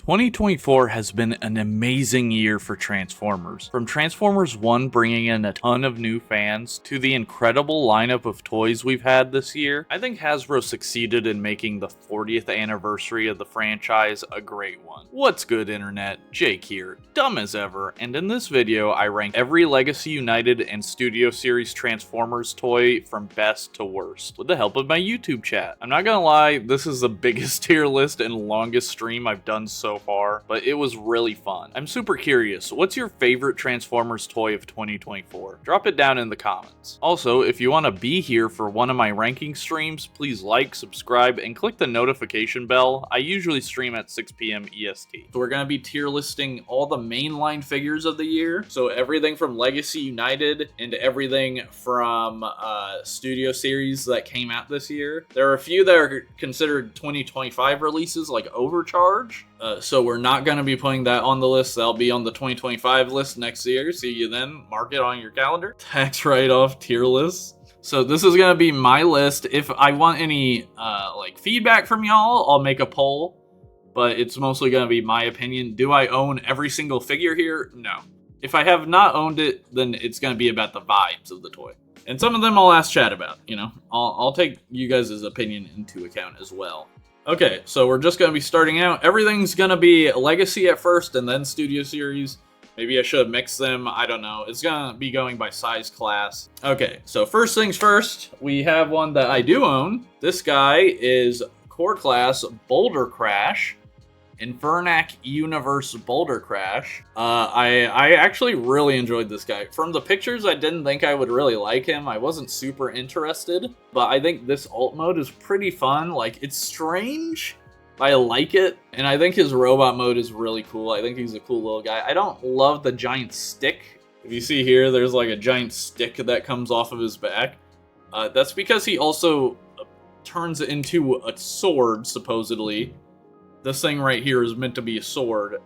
2024 has been an amazing year for Transformers. From Transformers 1 bringing in a ton of new fans, to the incredible lineup of toys we've had this year, I think Hasbro succeeded in making the 40th anniversary of the franchise a great one. What's good, internet? Jake here, dumb as ever, and in this video I rank every Legacy United and Studio Series Transformers toy from best to worst, with the help of my YouTube chat. I'm not gonna lie, this is the biggest tier list and longest stream I've done so far, but it was really fun. I'm super curious, what's your favorite Transformers toy of 2024? Drop it down in the comments. Also, if you want to be here for one of my ranking streams, please like, subscribe, and click the notification bell. I usually stream at 6 p.m. EST. So we're going to be tier listing all the mainline figures of the year, so everything from Legacy United and everything from Studio Series that came out this year. There are a few that are considered 2025 releases, like Overcharge. So we're not going to be putting that on the list. That'll be on the 2025 list next year. See you then. Mark it on your calendar. Tax write-off tier list. So this is going to be my list. If I want any like feedback from y'all, I'll make a poll. But it's mostly going to be my opinion. Do I own every single figure here? No. If I have not owned it, then it's going to be about the vibes of the toy. And some of them I'll ask chat about, you know. I'll take you guys' opinion into account as well. Okay, so we're just going to be starting out. Everything's going to be Legacy at first and then Studio Series. Maybe I should have mixed them. I don't know. It's going to be going by size class. Okay, so first things first, we have one that I do own. This guy is Core Class bouldercrash. Infernac Universe bouldercrash. I actually really enjoyed this guy. From the pictures, I didn't think I would really like him. I wasn't super interested, but I think this alt mode is pretty fun. Like, it's strange, but I like it, and I think his robot mode is really cool. I think he's a cool little guy. I don't love the giant stick. If you see here, there's like a giant stick that comes off of his back. That's because he also turns into a sword, supposedly. This thing right here is meant to be a sword.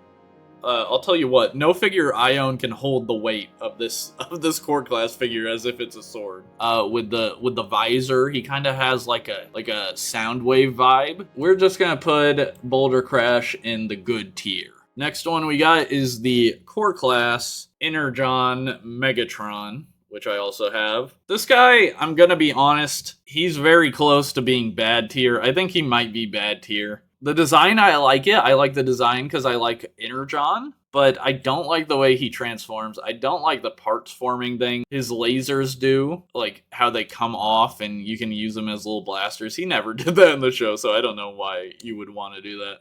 I'll tell you what, no figure I own can hold the weight of this core class figure as if it's a sword. With the visor, he kind of has like a sound wave vibe. We're just gonna put bouldercrash in the good tier. Next one we got is the core class energon megatron, which I also have. This guy, I'm gonna be honest, he's very close to being bad tier. I think he might be bad tier. The design, I like it. I like the design because I like energon, but I don't like the way he transforms. I don't like the parts forming thing his lasers do, like how they come off and you can use them as little blasters. He never did that in the show, so I don't know why you would want to do that.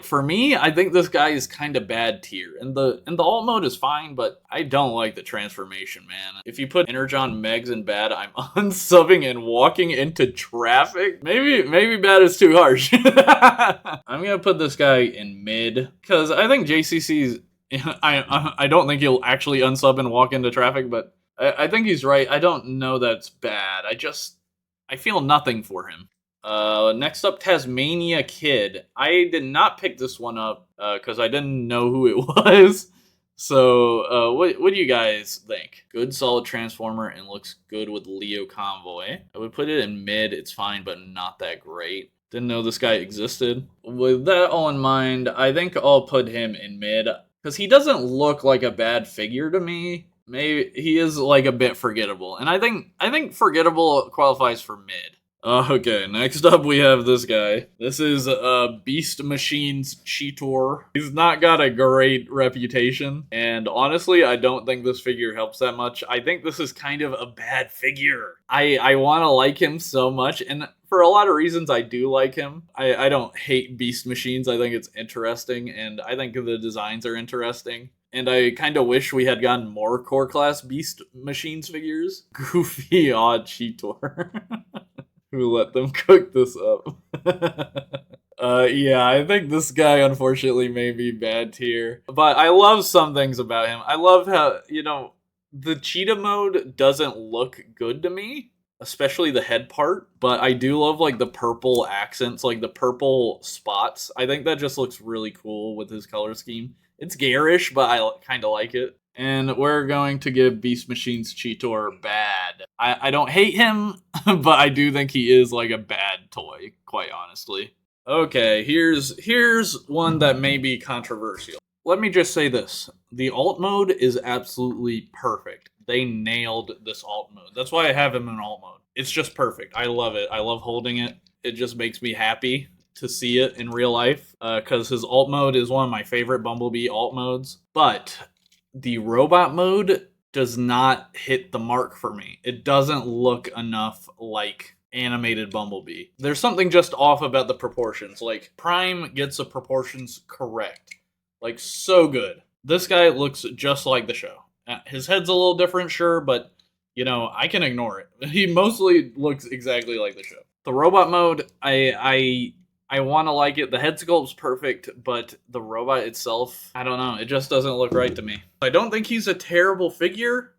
For me, I think this guy is kind of bad tier, and the alt mode is fine, but I don't like the transformation, man. If you put energon megs in bad, I'm unsubbing and walking into traffic. Maybe bad is too harsh. I'm gonna put this guy in mid because I think JCC's. I don't think he'll actually unsub and walk into traffic, but I think he's right. I don't know that's bad. I feel nothing for him. Next up, Tasmania Kid. I did not pick this one up because I didn't know who it was. So, what do you guys think? Good, solid Transformer and looks good with Leo Convoy. I would put it in mid. It's fine, but not that great. Didn't know this guy existed. With that all in mind, I think I'll put him in mid because he doesn't look like a bad figure to me. Maybe he is like a bit forgettable, and I think forgettable qualifies for mid. Okay, next up we have this guy. This is Beast Machine's Cheetor. He's not got a great reputation, and honestly, I don't think this figure helps that much. I think this is kind of a bad figure. I want to like him so much, and for a lot of reasons I do like him. I don't hate Beast Machines. I think it's interesting, and I think the designs are interesting. And I kind of wish we had gotten more core class Beast Machines figures. Goofy odd Cheetor. Who let them cook this up? Yeah, I think this guy unfortunately may be bad tier. But I love some things about him. I love how, you know, the cheetah mode doesn't look good to me, especially the head part. But I do love like the purple accents, like the purple spots. I think that just looks really cool with his color scheme. It's garish, but I kind of like it. And we're going to give Beast Machine's Cheetor bad. I don't hate him, but I do think he is like a bad toy, quite honestly. Okay, here's one that may be controversial. Let me just say this. The alt mode is absolutely perfect. They nailed this alt mode. That's why I have him in alt mode. It's just perfect. I love it. I love holding it. It just makes me happy to see it in real life, because his alt mode is one of my favorite Bumblebee alt modes. But the robot mode does not hit the mark for me. It doesn't look enough like animated Bumblebee. There's something just off about the proportions. Like, Prime gets the proportions correct. Like, so good. This guy looks just like the show. His head's a little different, sure, but, you know, I can ignore it. He mostly looks exactly like the show. The robot mode, I want to like it. The head sculpt's perfect, but the robot itself, I don't know. It just doesn't look right to me. I don't think he's a terrible figure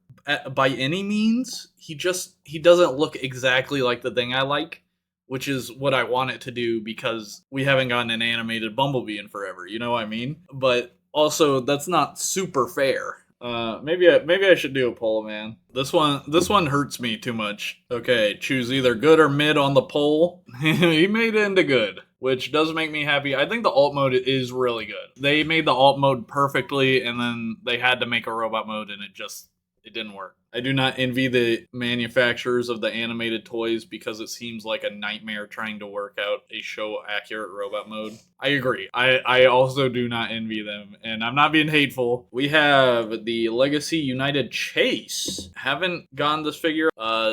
by any means. He doesn't look exactly like the thing I like, which is what I want it to do, because we haven't gotten an animated Bumblebee in forever. You know what I mean? But also, that's not super fair. Maybe I should do a poll, man. This one hurts me too much. Okay, choose either good or mid on the poll. He made it into good, which does make me happy. I think the alt mode is really good. They made the alt mode perfectly, and then they had to make a robot mode, and it didn't work. I do not envy the manufacturers of the animated toys, because it seems like a nightmare trying to work out a show-accurate robot mode. I agree. I also do not envy them, and I'm not being hateful. We have the Legacy United Chase. Haven't gotten this figure,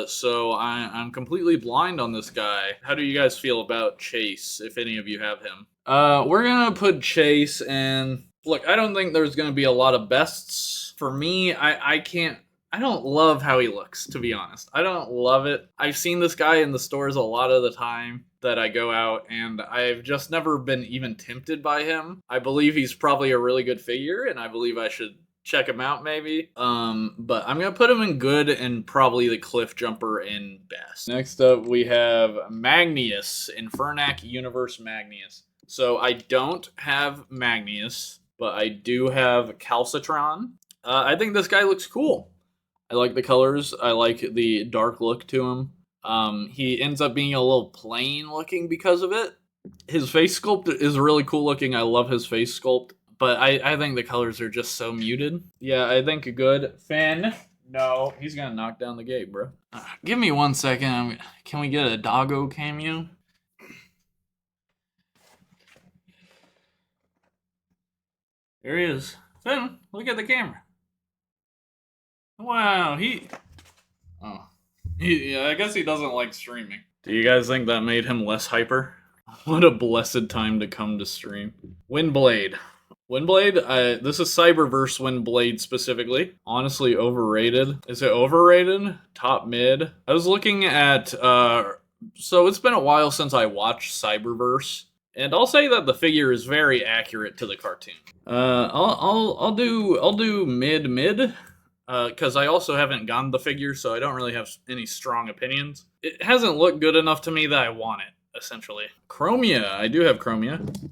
so I'm completely blind on this guy. How do you guys feel about Chase, if any of you have him? We're gonna put Chase, and look, I don't think there's gonna be a lot of bests. For me, I don't love how he looks, to be honest. I don't love it. I've seen this guy in the stores a lot of the time that I go out, and I've just never been even tempted by him. I believe he's probably a really good figure, and I believe I should check him out maybe. But I'm gonna put him in good, and probably the cliff jumper in best. Next up, we have Magneous, Infernac Universe Magneous. So I don't have Magneous, but I do have Calcitron. I think this guy looks cool. I like the colors. I like the dark look to him. He ends up being a little plain looking because of it. His face sculpt is really cool looking. I love his face sculpt, but I think the colors are just so muted. Yeah, I think good. Finn, no, he's gonna knock down the gate, bro. Give me 1 second. Can we get a doggo cameo? There he is. Finn, look at the camera. Wow, yeah, I guess he doesn't like streaming. Do you guys think that made him less hyper? What a blessed time to come to stream. Windblade. Windblade, this is cyberverse Windblade specifically. Honestly, overrated. Is it overrated? Top mid. I was looking at, so it's been a while since I watched cyberverse, and I'll say that the figure is very accurate to the cartoon. I'll do mid. Because I also haven't gotten the figure, so I don't really have any strong opinions. It hasn't looked good enough to me that I want it, essentially. Chromia. I do have Chromia.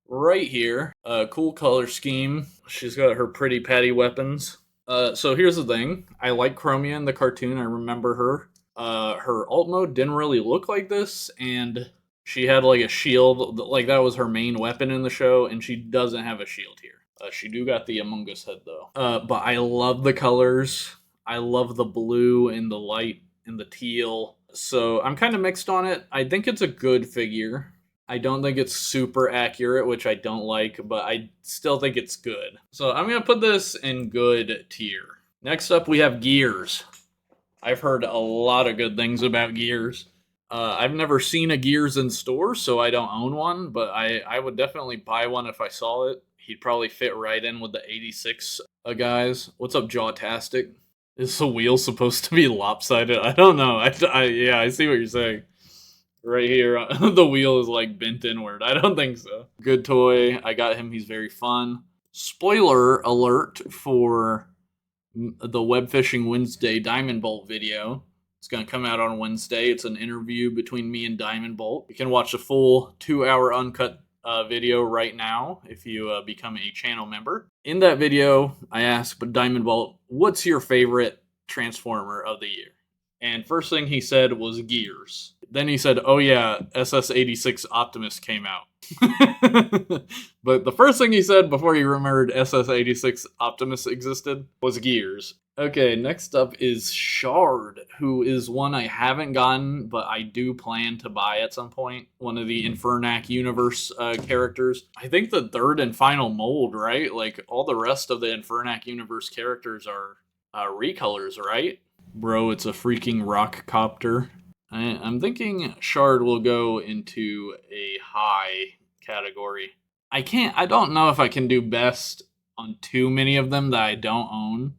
Right here. Cool color scheme. She's got her pretty patty weapons. So here's the thing. I like Chromia in the cartoon. I remember her. Her alt mode didn't really look like this, and she had like a shield. Like, that was her main weapon in the show, and she doesn't have a shield here. She do got the Among Us head, though. But I love the colors. I love the blue and the light and the teal. So I'm kind of mixed on it. I think it's a good figure. I don't think it's super accurate, which I don't like, but I still think it's good. So I'm going to put this in good tier. Next up, we have Gears. I've heard a lot of good things about Gears. I've never seen a Gears in store, so I don't own one, but I would definitely buy one if I saw it. He'd probably fit right in with the 86 guys. What's up, Jawtastic? Is the wheel supposed to be lopsided? I don't know. Yeah, I see what you're saying. Right here, the wheel is like bent inward. I don't think so. Good toy. I got him. He's very fun. Spoiler alert for the Web Fishing Wednesday Diamond Bolt video. It's going to come out on Wednesday. It's an interview between me and Diamond Bolt. You can watch the full 2-hour uncut video right now if you become a channel member. In that video, I asked Diamond Bolt, what's your favorite Transformer of the year? And first thing he said was Gears. then he said, oh yeah, SS-86 Optimus came out. But the first thing he said before he remembered SS-86 Optimus existed was Gears. Okay, next up is Shard, who is one I haven't gotten, but I do plan to buy at some point. One of the Infernac universe characters. I think the third and final mold, right? Like, all the rest of the Infernac universe characters are recolors, right? Bro, it's a freaking rock copter. I'm thinking Shard will go into a high category. I don't know if I can do best on too many of them that I don't own.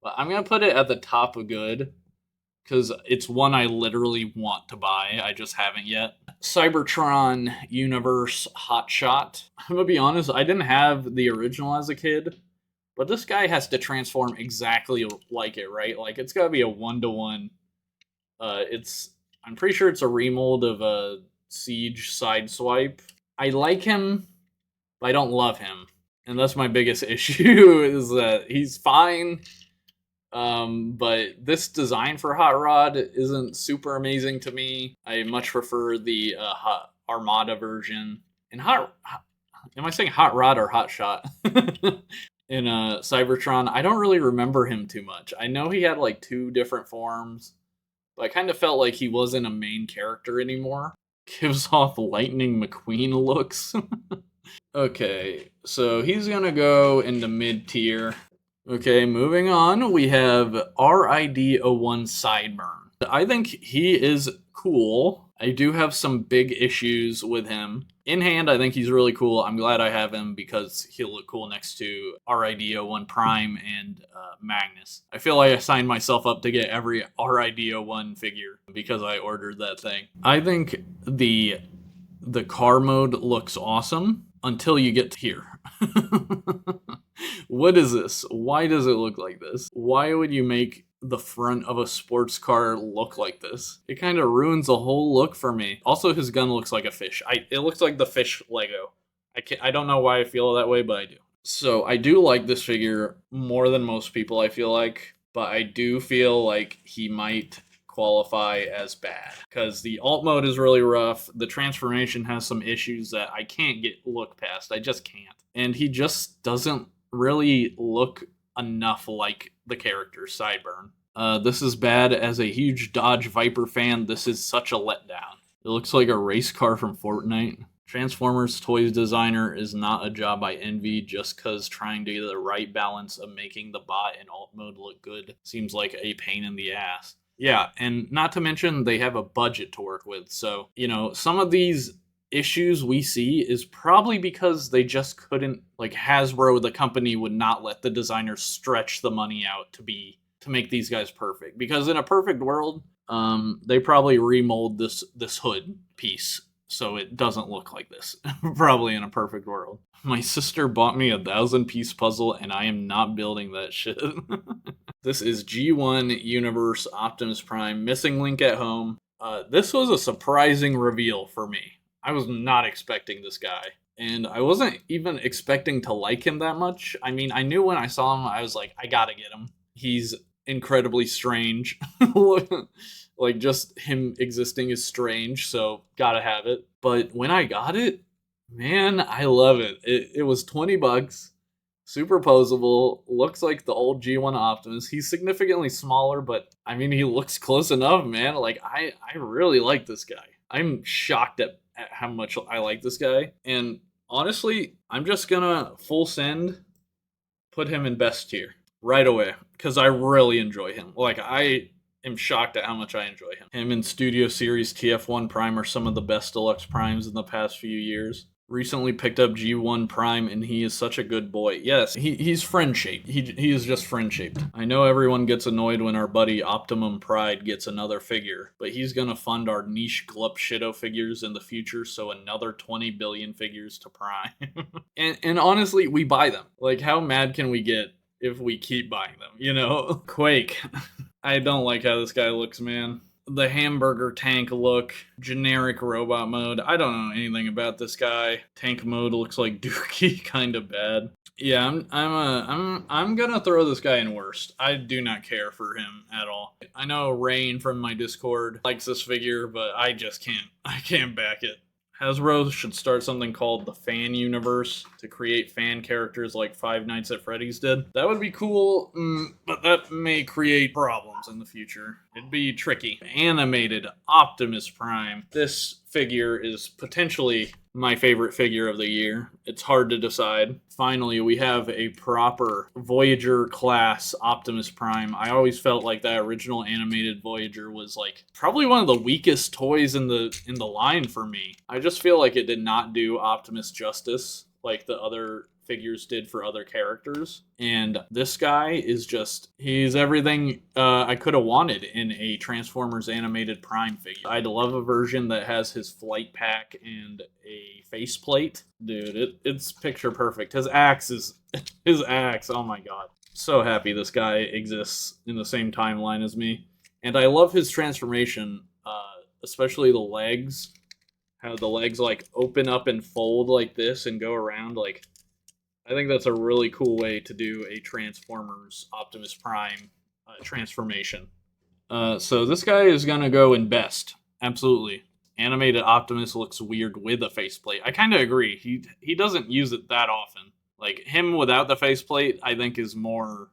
But I'm going to put it at the top of good, because it's one I literally want to buy. I just haven't yet. Cybertron Universe Hotshot. I'm going to be honest, I didn't have the original as a kid, but this guy has to transform exactly like it, right? Like, it's got to be a 1-to-1. I'm pretty sure it's a remold of a Siege Sideswipe. I like him, but I don't love him. And that's my biggest issue, is that he's fine. But this design for Hot Rod isn't super amazing to me. I much prefer the Armada version. And am I saying Hot Rod or Hot Shot? In Cybertron, I don't really remember him too much. I know he had like 2 different forms, but I kind of felt like he wasn't a main character anymore. Gives off Lightning McQueen looks. Okay, so he's gonna go into mid-tier. Okay, moving on, we have RID-01 Sideburn. I think he is cool. I do have some big issues with him. In hand, I think he's really cool. I'm glad I have him because he'll look cool next to RID-01 Prime and Magnus. I feel like I signed myself up to get every RID-01 figure because I ordered that thing. I think the car mode looks awesome until you get to here. What is this? Why does it look like this? Why would you make the front of a sports car look like this? It kind of ruins the whole look for me. Also, his gun looks like a fish. It looks like the fish Lego. I don't know why I feel that way, but I do. So I do like this figure more than most people, I feel like. But I do feel like he might qualify as bad because the alt mode is really rough. The transformation has some issues that I can't look past. I just can't. And he just doesn't really look enough like the character Sideburn. This is bad. As a huge Dodge Viper fan, this is such a letdown. It looks like a race car from Fortnite. Transformers Toys designer is not a job I envy, just because trying to get the right balance of making the bot and alt mode look good seems like a pain in the ass. Yeah, and not to mention they have a budget to work with, so, some of these issues we see is probably because they just couldn't, like, Hasbro, the company, would not let the designers stretch the money out to make these guys perfect. Because in a perfect world, they probably remold this hood piece so it doesn't look like this. Probably in a perfect world. My sister bought me a 1,000-piece puzzle and I am not building that shit. This is G1 Universe Optimus Prime, missing link at home. This was a surprising reveal for me. I was not expecting this guy. And I wasn't even expecting to like him that much. I mean, I knew when I saw him, I was like, I gotta get him. He's incredibly strange. Like, just him existing is strange, so gotta have it. But when I got it, man, I love it. It was $20. Super posable, looks like the old G1 Optimus. He's significantly smaller, but I mean, he looks close enough, man. Like, I really like this guy. I'm shocked at how much I like this guy. And honestly, I'm just gonna full send, put him in best tier right away, because I really enjoy him. Like, I am shocked at how much I enjoy him. Him and Studio Series TF1 Prime are some of the best Deluxe Primes in the past few years. Recently picked up G1 Prime, and he is such a good boy. Yes, he's friend-shaped. He is just friend-shaped. I know everyone gets annoyed when our buddy Optimum Pride gets another figure, but he's gonna fund our niche Glup Shido figures in the future, so another 20 billion figures to Prime. and honestly, we buy them. Like, how mad can we get if we keep buying them, Quake. I don't like how this guy looks, man. the hamburger tank look, generic robot mode. I don't know anything about this guy. Tank mode looks like Dookie, kind of bad. Yeah, I'm gonna throw this guy in worst. I do not care for him at all. I know Rain from my Discord likes this figure, but I just can't. I can't back it. Hasbro should start something called the Fan Universe to create fan characters like Five Nights at Freddy's did. That would be cool, but that may create problems in the future. It'd be tricky. Animated Optimus Prime. This figure is potentially my favorite figure of the year. It's hard to decide. Finally, we have a proper Voyager class Optimus Prime. I always felt like that original animated Voyager was like probably one of the weakest toys in the line for me. I just feel like it did not do Optimus justice like the other figures did for other characters. And this guy is just, he's everything I could have wanted in a Transformers animated Prime figure. I'd love a version that has his flight pack and a faceplate. Dude, it's picture perfect. His axe, oh my god. So happy this guy exists in the same timeline as me. And I love his transformation, especially the legs. How the legs like open up and fold like this and go around. Like, I think that's a really cool way to do a Transformers Optimus Prime transformation. So this guy is gonna go in best. Absolutely. Animated Optimus looks weird with a faceplate. I kind of agree. He doesn't use it that often. Like, him without the faceplate, I think is more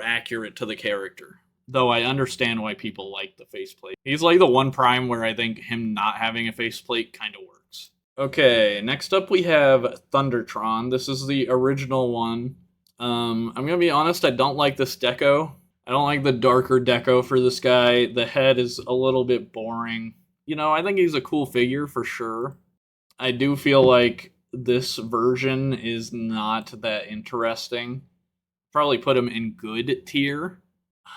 accurate to the character. Though I understand why people like the faceplate. He's like the one Prime where I think him not having a faceplate kind of works. Okay, next up we have Thundertron. This is the original one. I'm gonna be honest, I don't like this deco. I don't like the darker deco for this guy. The head is a little bit boring. You know, I think he's a cool figure for sure. I do feel like this version is not that interesting. Probably put him in good tier.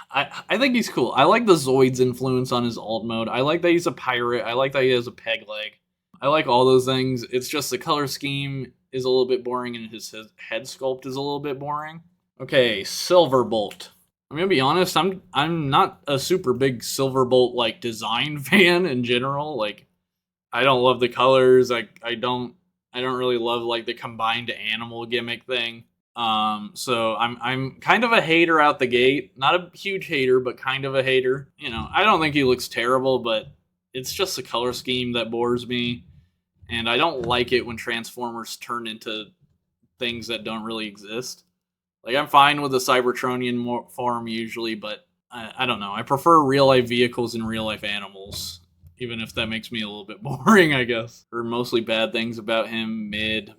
I think he's cool. I like the Zoid's influence on his alt mode. I like that he's a pirate. I like that he has a peg leg. I like all those things. It's just the color scheme is a little bit boring and his head sculpt is a little bit boring. Okay, Silverbolt. I'm gonna be honest, I'm not a super big Silverbolt like design fan in general. Like, I don't love the colors. I don't really love like the combined animal gimmick thing. So I'm kind of a hater out the gate. Not a huge hater, but kind of a hater. You know, I don't think he looks terrible, but it's just the color scheme that bores me. And I don't like it when Transformers turn into things that don't really exist. Like, I'm fine with the Cybertronian form usually, but I don't know. I prefer real-life vehicles and real-life animals. Even if that makes me a little bit boring, I guess. Heard mostly bad things about him. Mid,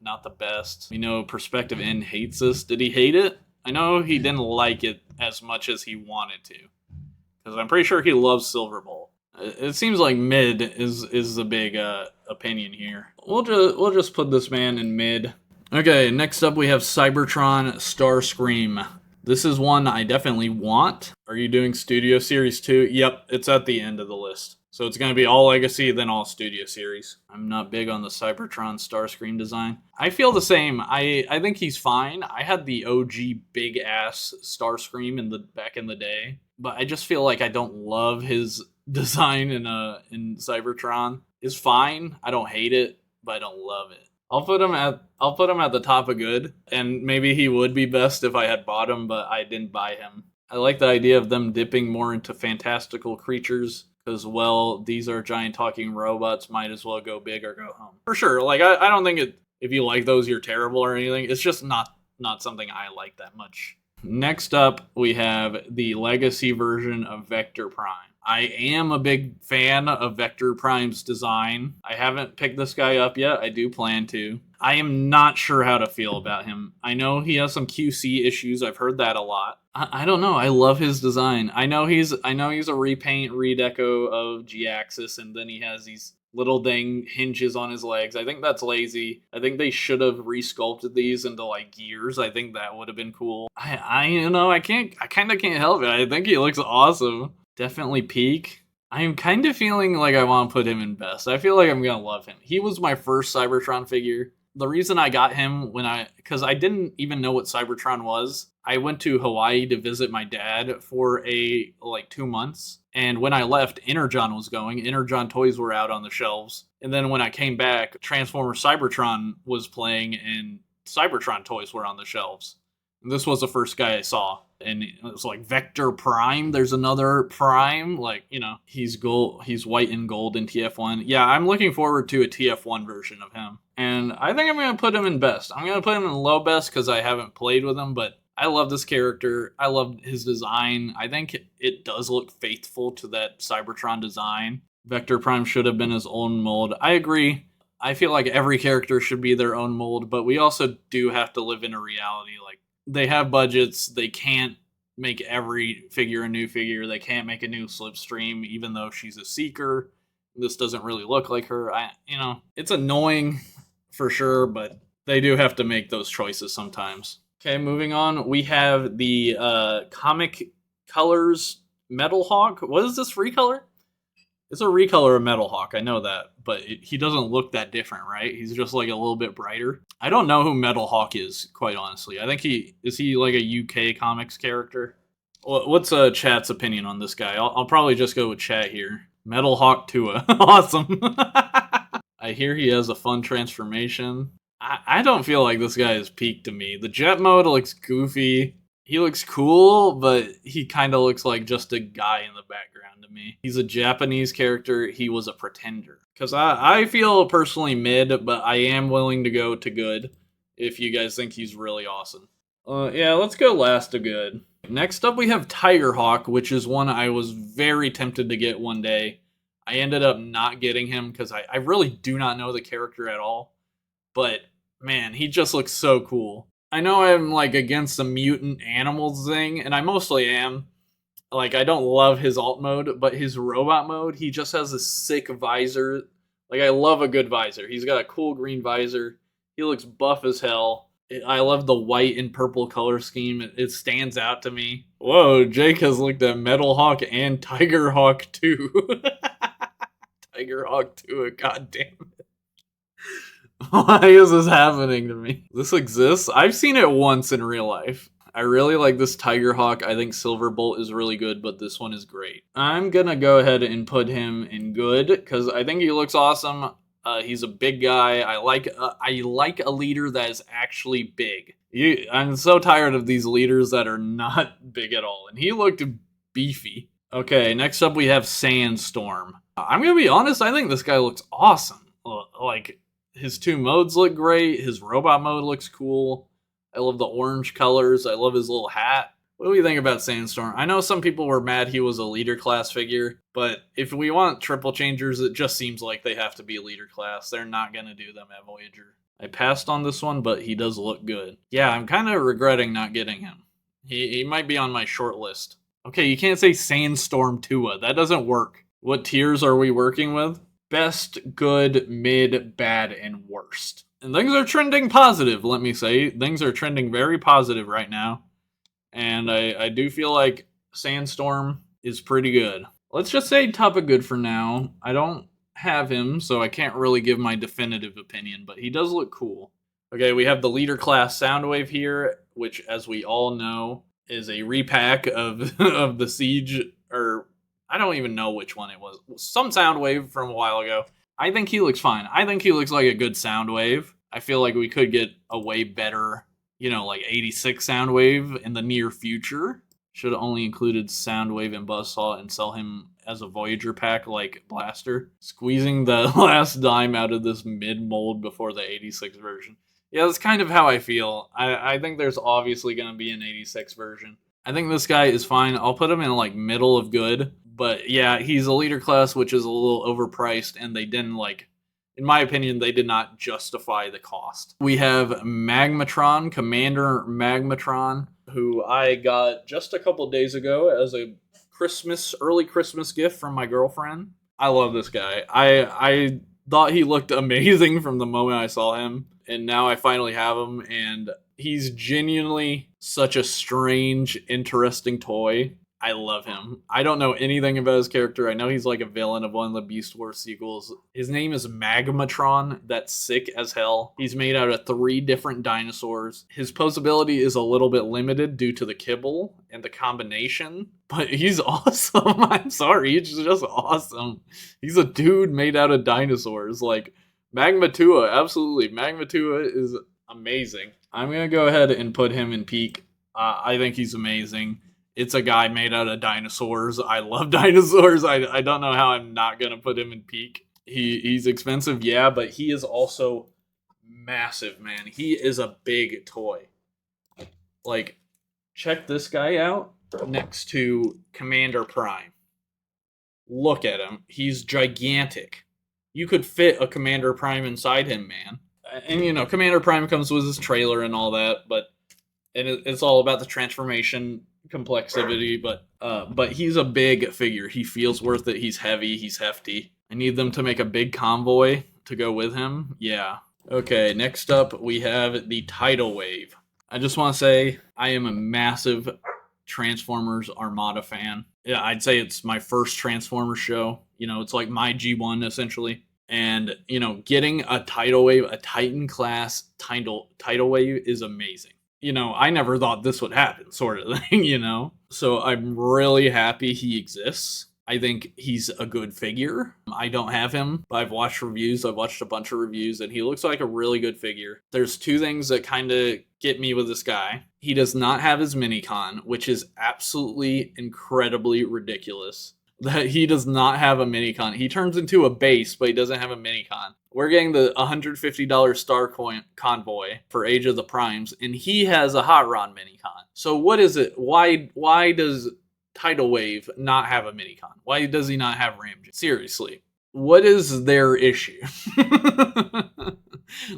not the best. We know Perspective N hates this. Did he hate it? I know he didn't like it as much as he wanted to. Because I'm pretty sure he loves Silverbolt. It seems like mid is the big opinion here. We'll just put this man in mid. Okay, next up we have Cybertron Starscream. This is one I definitely want. Are you doing Studio Series 2? Yep, it's at the end of the list. So it's going to be all Legacy, then all Studio Series. I'm not big on the Cybertron Starscream design. I feel the same. I think he's fine. I had the OG big-ass Starscream back in the day. But I just feel like I don't love his design in Cybertron. It's fine. I don't hate it, but I don't love it. I'll put him at the top of good, and maybe he would be best if I had bought him, but I didn't buy him. I like the idea of them dipping more into fantastical creatures, because, well, these are giant talking robots, might as well go big or go home. For sure, like, I don't think if you like those, you're terrible or anything. It's just not something I like that much. Next up, we have the Legacy version of Vector Prime. I am a big fan of Vector Prime's design. I haven't picked this guy up yet. I do plan to. I am not sure how to feel about him. I know he has some QC issues. I've heard that a lot. I don't know. I love his design. I know he's a repaint, redeco of G-Axis, and then he has these little dang hinges on his legs. I think that's lazy. I think they should have resculpted these into like gears. I think that would have been cool. I kind of can't help it. I think he looks awesome. Definitely peak. I'm kind of feeling like I want to put him in best. I feel like I'm going to love him. He was my first Cybertron figure. The reason I got him because I didn't even know what Cybertron was. I went to Hawaii to visit my dad for like 2 months. And when I left, Energon was going. Energon toys were out on the shelves. And then when I came back, Transformer Cybertron was playing and Cybertron toys were on the shelves. And this was the first guy I saw. And it was like Vector Prime. There's another Prime. Like, he's white and gold in TF1. Yeah, I'm looking forward to a TF1 version of him. And I think I'm going to put him in best. I'm going to put him in low best because I haven't played with him, but I love this character. I love his design. I think it does look faithful to that Cybertron design. Vector Prime should have been his own mold. I agree. I feel like every character should be their own mold, but we also do have to live in a reality. Like, they have budgets. They can't make every figure a new figure. They can't make a new slipstream, even though she's a seeker. This doesn't really look like her. It's annoying for sure, but they do have to make those choices sometimes. Okay, moving on. We have the Comic Colors Metalhawk. What is this recolor? It's a recolor of Metalhawk, I know that, but he doesn't look that different, right? He's just like a little bit brighter. I don't know who Metalhawk is, quite honestly. I think is he like a UK comics character? What's chat's opinion on this guy? I'll probably just go with chat here. Metalhawk Tua. Awesome. I hear he has a fun transformation. I don't feel like this guy is peak to me. The jet mode looks goofy. He looks cool, but he kind of looks like just a guy in the background to me. He's a Japanese character. He was a pretender. Because I feel personally mid, but I am willing to go to good if you guys think he's really awesome. Yeah, let's go last to good. Next up, we have Tigerhawk, which is one I was very tempted to get one day. I ended up not getting him because I really do not know the character at all. But, man, he just looks so cool. I know I'm, like, against the mutant animals thing, and I mostly am. Like, I don't love his alt mode, but his robot mode, he just has a sick visor. Like, I love a good visor. He's got a cool green visor. He looks buff as hell. I love the white and purple color scheme. It stands out to me. Whoa, Jake has looked at Metalhawk and Tigerhawk too. Tigerhawk 2, god damn it. Why is this happening to me? This exists? I've seen it once in real life. I really like this Tigerhawk. I think Silverbolt is really good, but this one is great. I'm gonna go ahead and put him in good, because I think he looks awesome. He's a big guy. I like a leader that is actually big. I'm so tired of these leaders that are not big at all, and he looked beefy. Okay, next up we have Sandstorm. I'm gonna be honest, I think this guy looks awesome. Like, his two modes look great, his robot mode looks cool. I love the orange colors, I love his little hat. What do we think about Sandstorm? I know some people were mad he was a leader class figure, but if we want triple changers, it just seems like they have to be leader class. They're not gonna do them at Voyager. I passed on this one, but he does look good. Yeah, I'm kind of regretting not getting him. He might be on my short list. Okay, you can't say Sandstorm Tua. That doesn't work. What tiers are we working with? Best, good, mid, bad, and worst. And things are trending positive, let me say. Things are trending very positive right now. And I do feel like Sandstorm is pretty good. Let's just say top of good for now. I don't have him, so I can't really give my definitive opinion, but he does look cool. Okay, we have the leader class Soundwave here, which, as we all know, is a repack of of the Siege, or I don't even know which one it was. Some Soundwave from a while ago. I think he looks fine. I think he looks like a good Soundwave. I feel like we could get a way better, like 86 Soundwave in the near future. Should have only included Soundwave and Buzzsaw and sell him as a Voyager pack like Blaster. Squeezing the last dime out of this mid-mold before the 86 version. Yeah, that's kind of how I feel. I think there's obviously going to be an 86 version. I think this guy is fine. I'll put him in like middle of good. But yeah, he's a leader class, which is a little overpriced, and they didn't in my opinion, they did not justify the cost. We have Magmatron, Commander Magmatron, who I got just a couple days ago as a early Christmas gift from my girlfriend. I love this guy. I thought he looked amazing from the moment I saw him, and now I finally have him, and he's genuinely such a strange, interesting toy. I love him. I don't know anything about his character. I know he's like a villain of one of the Beast Wars sequels. His name is Magmatron. That's sick as hell. He's made out of 3 different dinosaurs. His posability is a little bit limited due to the kibble and the combination, but he's awesome. I'm sorry, he's just awesome. He's a dude made out of dinosaurs. Like, Magmatua, absolutely. Magmatua is amazing. I'm gonna go ahead and put him in peak. I think he's amazing. It's a guy made out of dinosaurs. I love dinosaurs. I don't know how I'm not gonna put him in peak. He's expensive, yeah, but he is also massive, man. He is a big toy. Like, check this guy out next to Commander Prime. Look at him. He's gigantic. You could fit a Commander Prime inside him, man. And, you know, Commander Prime comes with his trailer and all that, but it's all about the transformation complexity, but he's a big figure. He feels worth it. He's heavy. He's hefty. I need them to make a big convoy to go with him. Yeah. Okay, next up we have the Tidal Wave. I just want to say I am a massive Transformers Armada fan. Yeah, I'd say it's my first Transformers show. You know, it's like my G1 essentially. And, you know, getting a Tidal Wave, a Titan class Tidal Wave is amazing. You know, I never thought this would happen, sort of thing, you know? So I'm really happy he exists. I think he's a good figure. I don't have him, but I've watched reviews. I've watched a bunch of reviews, and he looks like a really good figure. There's 2 things that kind of get me with this guy. He does not have his minicon, which is absolutely incredibly ridiculous. That he does not have a minicon. He turns into a base, but he doesn't have a minicon. We're getting the $150 Star Convoy for Age of the Primes, and he has a Hot Rod minicon. So what is it? Why does Tidal Wave not have a minicon? Why does he not have Ramjet? Seriously, what is their issue?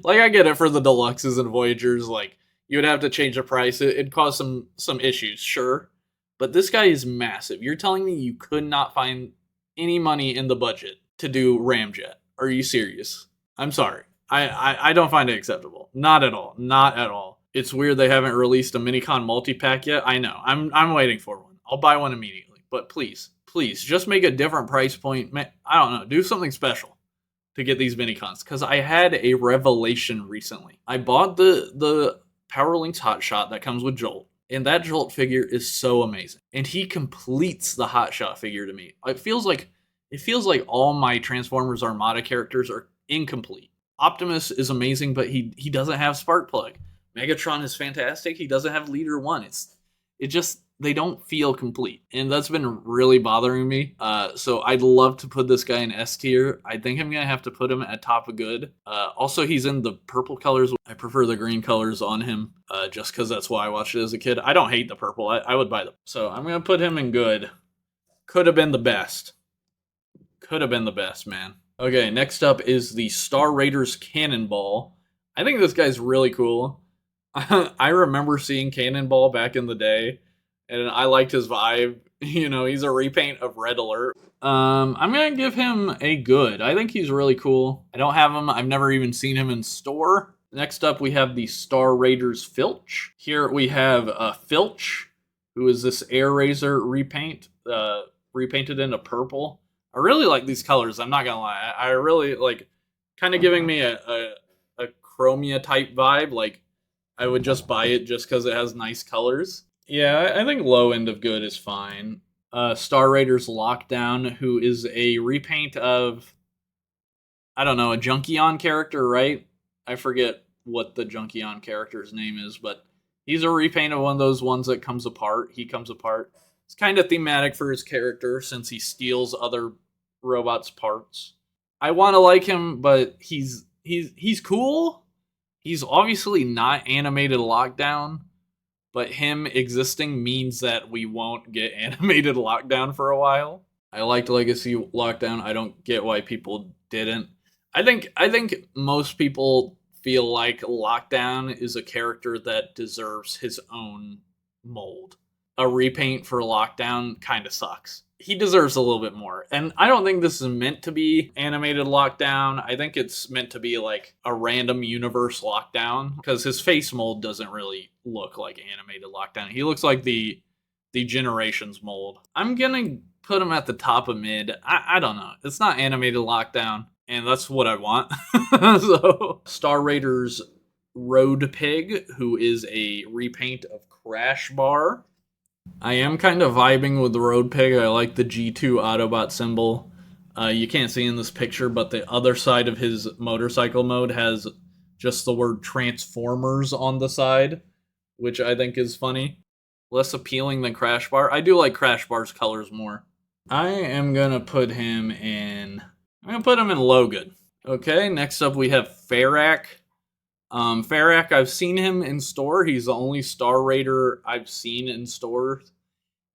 Like, I get it for the Deluxes and Voyagers. Like, you would have to change the price. It'd cause some issues, sure. But this guy is massive. You're telling me you could not find any money in the budget to do Ramjet? Are you serious? I'm sorry. I don't find it acceptable. Not at all. Not at all. It's weird they haven't released a Minicon multi-pack yet. I know. I'm waiting for one. I'll buy one immediately. But please, just make a different price point. I don't know. Do something special to get these Minicons. Because I had a revelation recently. I bought the Power Links Hotshot that comes with Jolt. And that Jolt figure is so amazing. And he completes the Hotshot figure to me. It feels like all my Transformers Armada characters are incomplete. Optimus is amazing, but he doesn't have Sparkplug. Megatron is fantastic. He doesn't have Leader 1. They don't feel complete. And that's been really bothering me. So I'd love to put this guy in S tier. I think I'm going to have to put him at top of good. Also, he's in the purple colors. I prefer the green colors on him, just because that's why I watched it as a kid. I don't hate the purple. I would buy them. So I'm going to put him in good. Could have been the best. Could have been the best, man. Okay, next up is the Star Raiders Cannonball. I think this guy's really cool. I remember seeing Cannonball back in the day, and I liked his vibe. You know, he's a repaint of Red Alert. I'm going to give him a good. I think he's really cool. I don't have him. I've never even seen him in store. Next up, we have the Star Raiders Filch. Here we have Filch, who is this Air Razor repaint, repainted into purple. I really like these colors. I'm not going to lie. I really like kind of giving me a chromia type vibe. Like, I would just buy it just because it has nice colors. Yeah, I think low end of good is fine. Star Raiders Lockdown, who is a repaint of, I don't know, a Junkion character, right? I forget what the Junkion character's name is, but he's a repaint of one of those ones that comes apart. He comes apart. It's kind of thematic for his character since he steals other robots' parts. I want to like him, but he's cool. He's obviously not animated Lockdown, but him existing means that we won't get animated Lockdown for a while. I liked Legacy Lockdown. I don't get why people didn't. I think most people feel like Lockdown is a character that deserves his own mold. A repaint for Lockdown kind of sucks. He deserves a little bit more. And I don't think this is meant to be animated Lockdown. I think it's meant to be like a random universe Lockdown, because his face mold doesn't really look like animated Lockdown. He looks like the the Generations mold. I'm gonna put him at the top of mid. I don't know. It's not animated lockdown, and that's what I want. So, Star Raiders Road Pig, who is a repaint of Crash Bar. I am kind of vibing with the Road Pig. I like the G2 Autobot symbol. You can't see in this picture, but the other side of his motorcycle mode has just the word Transformers on the side, which I think is funny. Less appealing than Crash Bar. I do like Crash Bar's colors more. I am gonna put him in. I'm gonna put him in low good. Okay, next up we have Ferrak. Ferrak, I've seen him in store. He's the only Star Raider I've seen in stores.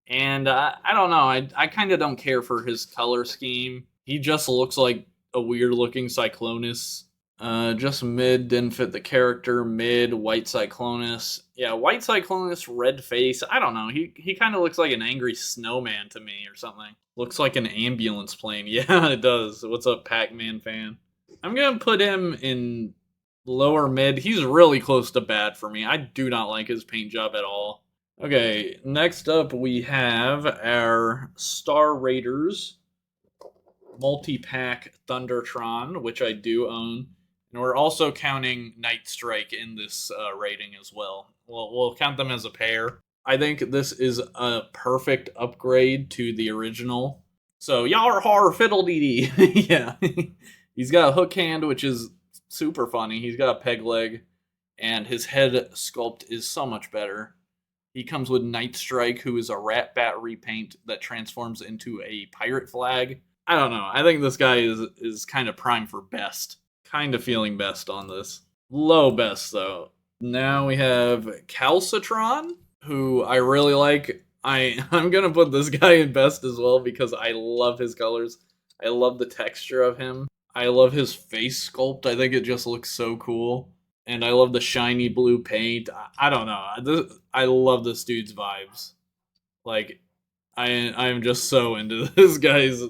And I don't know. I kind of don't care for his color scheme. He just looks like a weird looking Cyclonus. Just mid, didn't fit the character. Mid, white Cyclonus. Yeah, white Cyclonus, red face. I don't know. He kind of looks like an angry snowman to me or something. Looks like an ambulance plane. Yeah, it does. What's up, Pac-Man fan? I'm going to put him in lower mid. He's really close to bad for me. I do not like his paint job at all. Okay, next up we have our Star Raiders multi-pack Thundertron, which I do own. And we're also counting Night Strike in this rating as well. We'll count them as a pair. I think this is a perfect upgrade to the original. So, yar har fiddle dee dee. Yeah. He's got a hook hand, which is super funny. He's got a peg leg, and his head sculpt is so much better. He comes with Night Strike, who is a Rat Bat repaint that transforms into a pirate flag. I don't know. I think this guy is kind of prime for best. Kind of feeling best on this. Low best, though. Now we have Calcitron, who I really like. I'm going to put this guy in best as well because I love his colors. I love the texture of him. I love his face sculpt. I think it just looks so cool. And I love the shiny blue paint. I don't know. I love this dude's vibes. Like, I'm just so into this guy's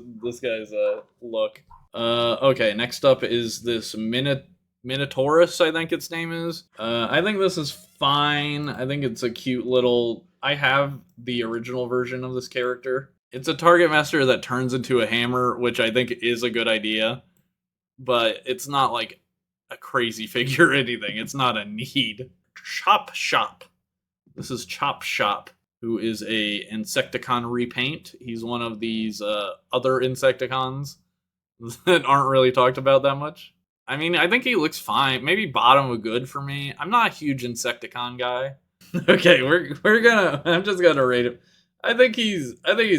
look. Okay, next up is this Minotaurus, I think its name is. I think this is fine. I think it's a cute little... I have the original version of this character. It's a target master that turns into a hammer, which I think is a good idea. But it's not like a crazy figure or anything. It's not a need. Chop Shop. This is Chop Shop, who is a Insecticon repaint. He's one of these other Insecticons that aren't really talked about that much. I mean, I think he looks fine. Maybe bottom of good for me. I'm not a huge Insecticon guy. Okay, I'm just gonna rate him. I think he's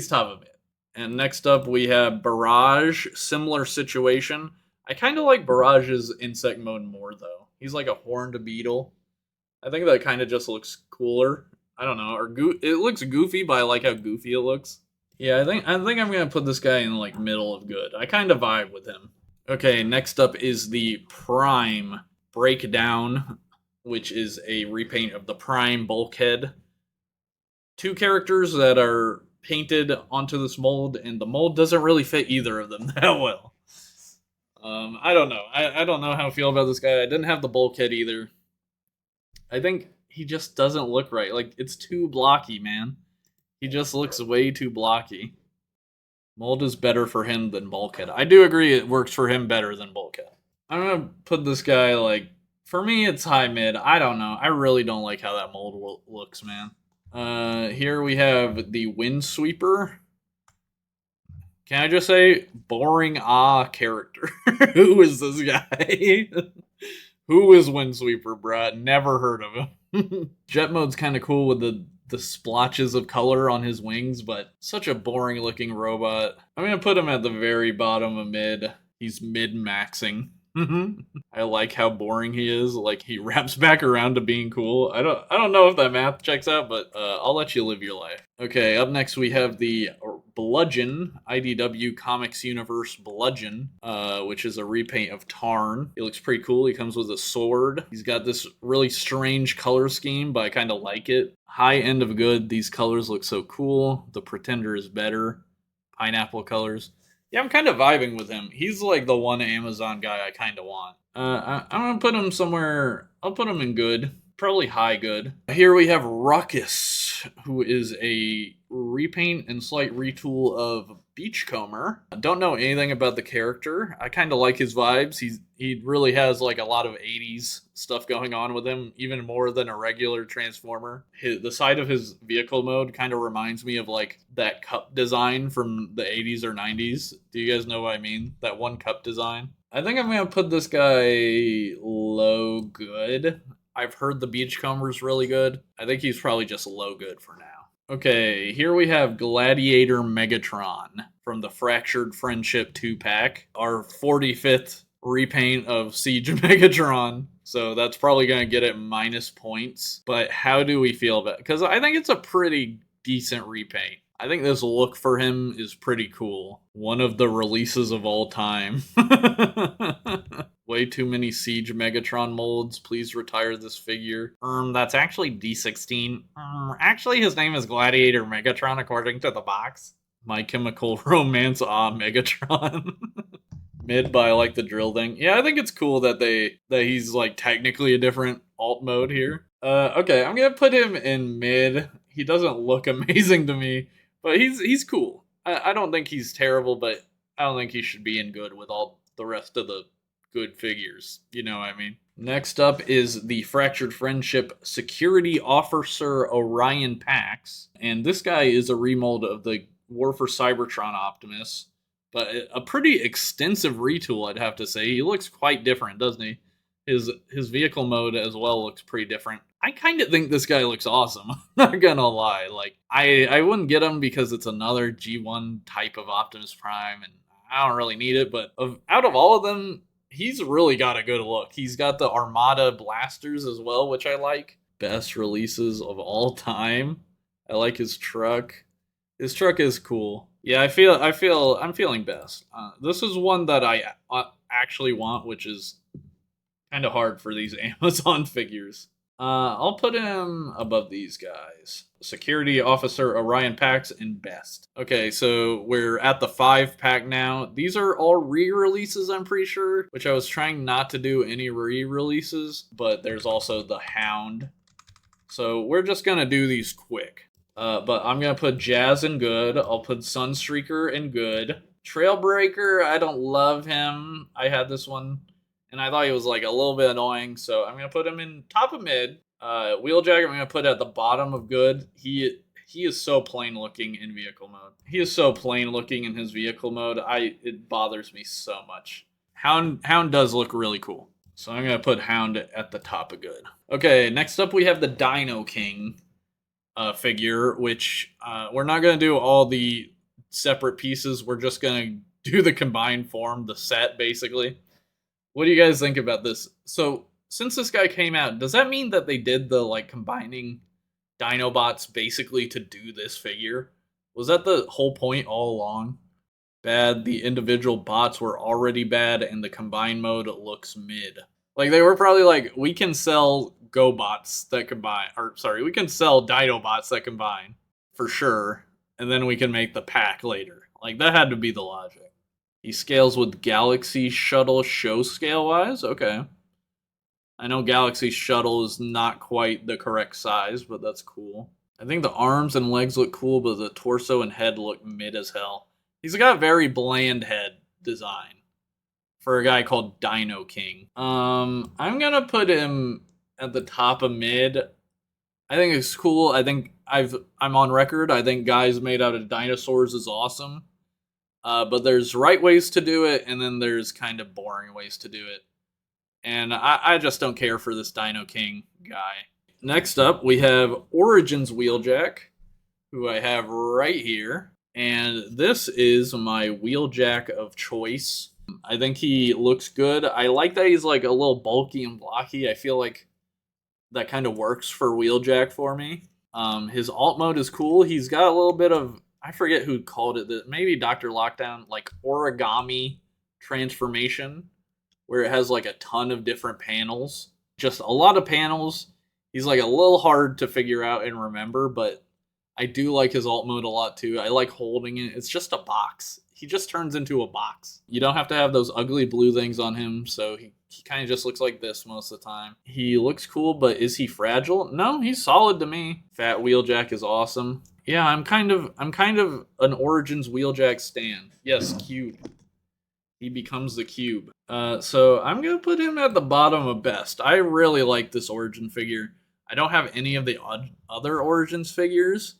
top of it. And next up we have Barrage. Similar situation. I kind of like Barrage's insect mode more though. He's like a horned beetle. I think that kind of just looks cooler. I don't know, it looks goofy, but I like how goofy it looks. Yeah, I think I'm gonna put this guy in like middle of good. I kind of vibe with him. Okay, next up is the Prime Breakdown, which is a repaint of the Prime Bulkhead. Two characters that are painted onto this mold, and the mold doesn't really fit either of them that well. I don't know. I don't know how I feel about this guy. I didn't have the bulkhead either. I think he just doesn't look right. Like, it's too blocky, man. He just looks way too blocky. Mold is better for him than bulkhead. I do agree it works for him better than bulkhead. I'm gonna put this guy, like, for me, it's high mid. I don't know. I really don't like how that mold looks, man. Here we have the Windsweeper. Can I just say, boring character. Who is this guy? Who is Windsweeper, bruh? Never heard of him. Jet mode's kind of cool with the splotches of color on his wings, but such a boring looking robot. I'm gonna put him at the very bottom of mid. He's mid-maxing. I like how boring he is. Like, he wraps back around to being cool. I don't know if that math checks out, but I'll let you live your life. Okay, up next we have the Bludgeon, IDW Comics Universe Bludgeon, which is a repaint of Tarn. He looks pretty cool. He comes with a sword. He's got this really strange color scheme, but I kind of like it. High end of good. These colors look so cool. The Pretender is better. Pineapple colors. Yeah, I'm kind of vibing with him. He's like the one Amazon guy I kind of want. I'm going to put him somewhere. I'll put him in good. probably high good. Here we have Ruckus, who is a repaint and slight retool of Beachcomber. I don't know anything about the character. I kind of like his vibes. He really has like a lot of 80s stuff going on with him, even more than a regular Transformer. The side of his vehicle mode kind of reminds me of like that cup design from the 80s or 90s. Do you guys know what I mean? That one cup design. I think I'm going to put this guy low good. I've heard the Beachcomber's really good. I think he's probably just low good for now. Okay, here we have Gladiator Megatron from the Fractured Friendship 2-pack. Our 45th repaint of Siege Megatron. So that's probably going to get it minus points. But how do we feel about it? Because I think it's a pretty decent repaint. I think this look for him is pretty cool. One of the releases of all time. Way too many Siege Megatron molds. Please retire this figure. That's actually D16. Actually, his name is Gladiator Megatron according to the box. My Chemical Romance, Megatron. Mid, but I like the drill thing. Yeah, I think it's cool that he's like technically a different alt mode here. Okay, I'm gonna put him in mid. He doesn't look amazing to me, but he's cool. I don't think he's terrible, but I don't think he should be in good with all the rest of the good figures. You know what I mean? Next up is the Fractured Friendship Security Officer Orion Pax. And this guy is a remold of the War for Cybertron Optimus. But a pretty extensive retool, I'd have to say. He looks quite different, doesn't he? His vehicle mode as well looks pretty different. I kind of think this guy looks awesome. I'm not gonna lie. Like, I wouldn't get him because it's another G1 type of Optimus Prime, and I don't really need it. But out of all of them, he's really got a good look. He's got the Armada blasters as well, which I like. Best releases of all time. I like his truck. His truck is cool. Yeah, I'm feeling best. This is one that I actually want, which is kind of hard for these Amazon figures. I'll put him above these guys. Security Officer Orion Pax and best. Okay, so we're at the 5-pack now. These are all re-releases, I'm pretty sure, which I was trying not to do any re-releases, but there's also the Hound. So we're just gonna do these quick. But I'm gonna put Jazz in good. I'll put Sunstreaker in good. Trailbreaker, I don't love him. I had this one, and I thought he was like a little bit annoying, so I'm gonna put him in top of mid. Wheeljack, I'm gonna put at the bottom of good. He is so plain looking in vehicle mode. He is so plain looking in his vehicle mode. It bothers me so much. Hound does look really cool, so I'm gonna put Hound at the top of good. Okay, next up we have the Dinoking figure, which we're not going to do all the separate pieces. We're just going to do the combined form, the set, basically. What do you guys think about this? So, since this guy came out, does that mean that they did the, like, combining Dinobots basically to do this figure? Was that the whole point all along? Bad, the individual bots were already bad, and the combined mode looks mid. Like, they were probably like, we can sell GoBots that combine, or sorry, we can sell Dinobots that combine, for sure, and then we can make the pack later. Like, that had to be the logic. He scales with Galaxy Shuttle show scale-wise? Okay. I know Galaxy Shuttle is not quite the correct size, but that's cool. I think the arms and legs look cool, but the torso and head look mid as hell. He's got very bland head design for a guy called Dinoking. I'm gonna put him at the top of mid. I think it's cool. I think I'm on record. I think guys made out of dinosaurs is awesome. But there's right ways to do it, and then there's kind of boring ways to do it. And I just don't care for this Dinoking guy. Next up, we have Origins Wheeljack, who I have right here. And this is my Wheeljack of choice. I think he looks good. I like that he's like a little bulky and blocky. I feel like that kind of works for Wheeljack for me. His alt mode is cool. He's got a little bit of, I forget who called it, maybe Dr. Lockdown, like origami transformation, where it has like a ton of different panels. Just a lot of panels. He's like a little hard to figure out and remember, but I do like his alt mode a lot too. I like holding it. It's just a box. He just turns into a box. You don't have to have those ugly blue things on him, so he he kind of just looks like this most of the time. He looks cool, but is he fragile? No, he's solid to me. Fat Wheeljack is awesome. Yeah, I'm kind of an Origins Wheeljack stan. Yes, cube. He becomes the cube. So I'm gonna put him at the bottom of best. I really like this Origin figure. I don't have any of the other Origins figures.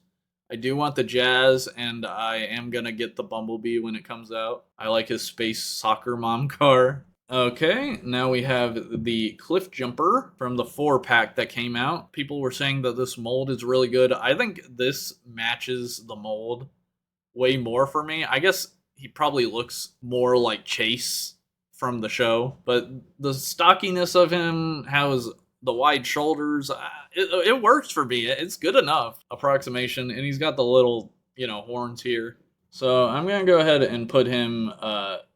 I do want the Jazz, and I am gonna get the Bumblebee when it comes out. I like his space soccer mom car. Okay, now we have the Cliff Jumper from the 4-pack that came out. People were saying that this mold is really good. I think this matches the mold way more for me. I guess he probably looks more like Chase from the show, but the stockiness of him, has the wide shoulders, it works for me. It's good enough approximation, and he's got the little, horns here. So I'm gonna go ahead and put him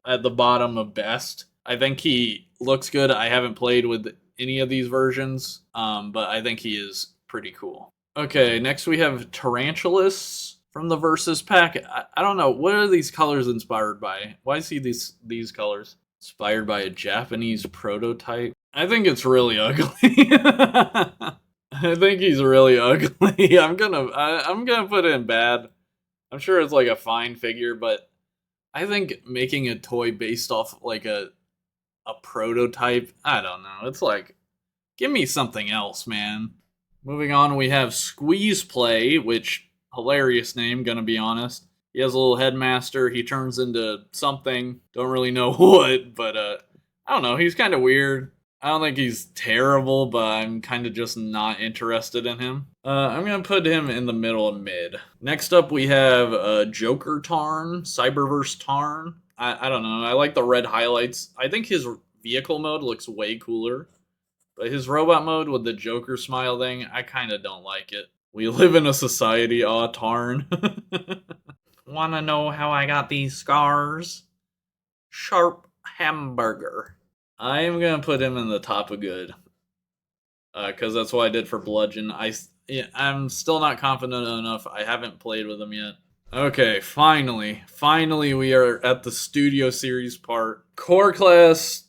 at the bottom of best. I think he looks good. I haven't played with any of these versions, but I think he is pretty cool. Okay, next we have Tarantulas from the Versus pack. I don't know, what are these colors inspired by? Why is he these colors? Inspired by a Japanese prototype? I think it's really ugly. I think he's really ugly. I'm gonna put it in bad. I'm sure it's like a fine figure, but I think making a toy based off like a prototype, I don't know. It's like, give me something else, man. Moving on, we have Squeeze Play, which, hilarious name, gonna be honest. He has a little headmaster. He turns into something. Don't really know what, but I don't know. He's kind of weird. I don't think he's terrible, but I'm kind of just not interested in him. I'm going to put him in the middle of mid. Next up, we have geocron, cyberverse Tarn. I don't know. I like the red highlights. I think his vehicle mode looks way cooler. But his robot mode with the Joker smile thing, I kind of don't like it. We live in a society, Tarn. Wanna know how I got these scars? Sharp hamburger. I am gonna put him in the top of good, because that's what I did for Bludgeon. I'm still not confident enough. I haven't played with him yet. Okay, finally we are at the Studio Series part. Core Class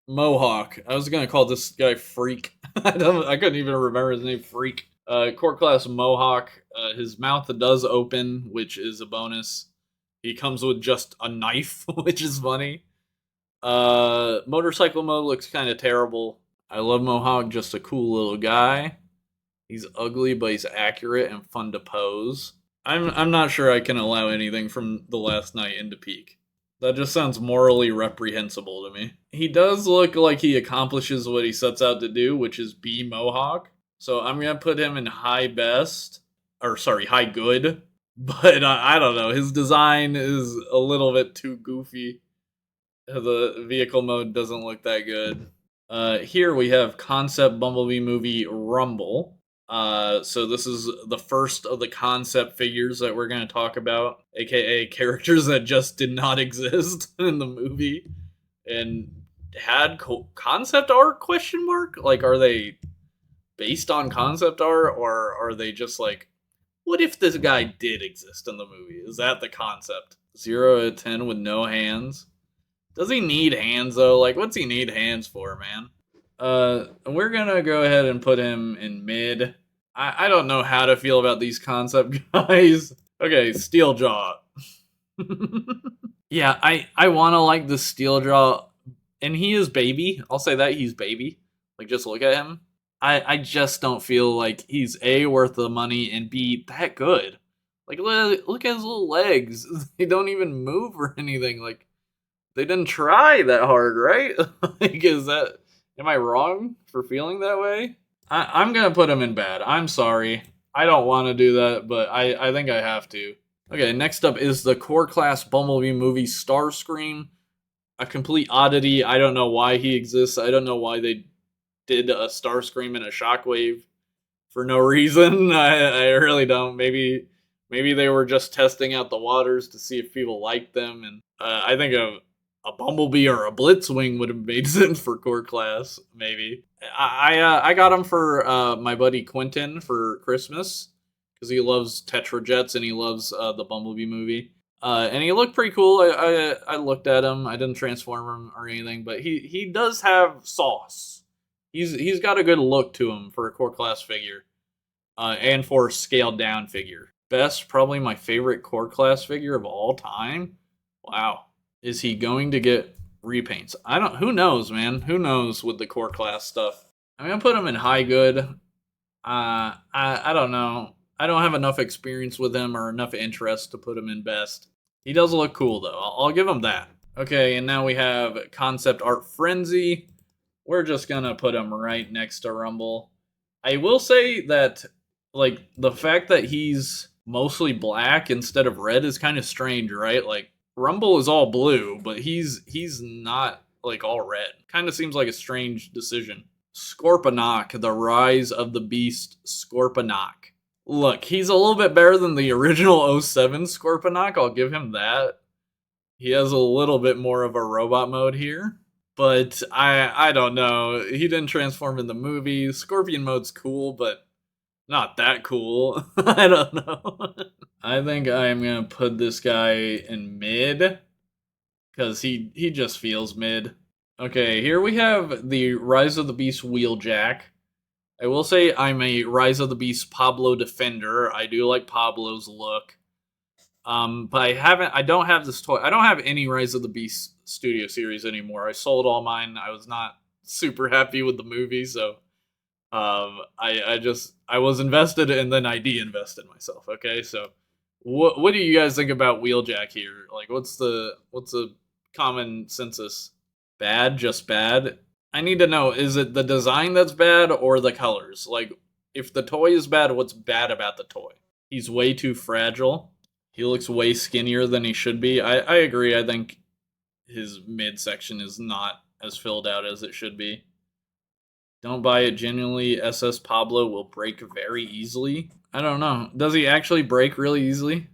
Mohawk. I was gonna call this guy Freak. I couldn't even remember his name. Freak. Core Class Mohawk. His mouth does open, which is a bonus. He comes with just a knife, which is funny. Motorcycle mode looks kind of terrible. I love Mohawk, just a cool little guy. He's ugly, but he's accurate and fun to pose. I'm not sure I can allow anything from the last night into peak. That just sounds morally reprehensible to me. He does look like he accomplishes what he sets out to do, which is be Mohawk. So I'm gonna put him in high good. But I don't know. His design is a little bit too goofy. The vehicle mode doesn't look that good. Here we have concept Bumblebee movie Rumble. So this is the first of the concept figures that we're going to talk about, aka characters that just did not exist in the movie and had concept art question mark? Like, are they based on concept art, or are they just like, what if this guy did exist in the movie? Is that the concept? 0 out of 10 with no hands? Does he need hands, though? Like, what's he need hands for, man? We're gonna go ahead and put him in mid. I don't know how to feel about these concept guys. Okay, Steeljaw. Yeah, I want to like the Steeljaw, and he is baby. I'll say that, he's baby. Like, just look at him. I just don't feel like he's A, worth the money, and B, that good. Like, look at his little legs. They don't even move or anything. Like, they didn't try that hard, right? Like, am I wrong for feeling that way? I'm gonna put him in bad. I'm sorry. I don't want to do that, but I think I have to. Okay, next up is the Core Class Bumblebee movie Starscream. A complete oddity. I don't know why he exists. I don't know why they did a Starscream and a Shockwave for no reason. I really don't. Maybe they were just testing out the waters to see if people liked them, and I think a Bumblebee or a Blitzwing would have made sense for Core Class, maybe. I got him for my buddy Quentin for Christmas, because he loves Tetrajets and he loves the Bumblebee movie. And he looked pretty cool. I looked at him. I didn't transform him or anything, but he does have sauce. He's got a good look to him for a core class figure, and for a scaled down figure. Best, probably my favorite core class figure of all time. Wow, is he going to get repaints? I don't. Who knows, man? Who knows with the core class stuff? I'm gonna put him in high good. I don't know. I don't have enough experience with him or enough interest to put him in best. He does look cool though. I'll give him that. Okay, and now we have Concept Art Frenzy. We're just gonna put him right next to Rumble. I will say that, like, the fact that he's mostly black instead of red is kind of strange, right? Like, Rumble is all blue, but he's not like all red. Kind of seems like a strange decision. Scorponok, the Rise of the Beast Scorponok. Look, he's a little bit better than the original 07 Scorponok, I'll give him that. He has a little bit more of a robot mode here. But I don't know. He didn't transform in the movie. Scorpion mode's cool, but not that cool. I don't know. I think I'm gonna put this guy in mid, because he just feels mid. Okay, here we have the Rise of the Beast Wheeljack. I will say I'm a Rise of the Beast Pablo defender. I do like Pablo's look. But I don't have this toy. I don't have any Rise of the Beast Studio Series anymore. I sold all mine. I was not super happy with the movie, so I was invested and then I de-invested myself. Okay, so what do you guys think about Wheeljack here? Like, what's the common census? Bad, just bad. I need to know, is it the design that's bad or the colors? Like, if the toy is bad, what's bad about the toy? He's way too fragile. He looks way skinnier than he should be. I agree. I think his midsection is not as filled out as it should be. Don't buy it genuinely. SS Pablo will break very easily. I don't know. Does he actually break really easily?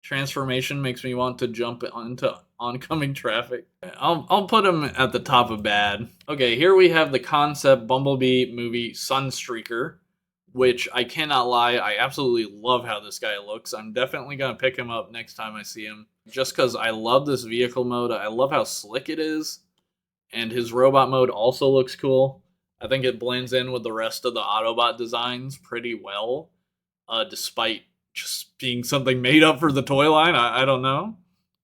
Transformation makes me want to jump onto oncoming traffic. I'll put him at the top of bad. Okay, here we have the Concept Bumblebee movie Sunstreaker, which I cannot lie, I absolutely love how this guy looks. I'm definitely gonna pick him up next time I see him, just because I love this vehicle mode. I love how slick it is, and his robot mode also looks cool. I think it blends in with the rest of the Autobot designs pretty well, despite just being something made up for the toy line. I don't know.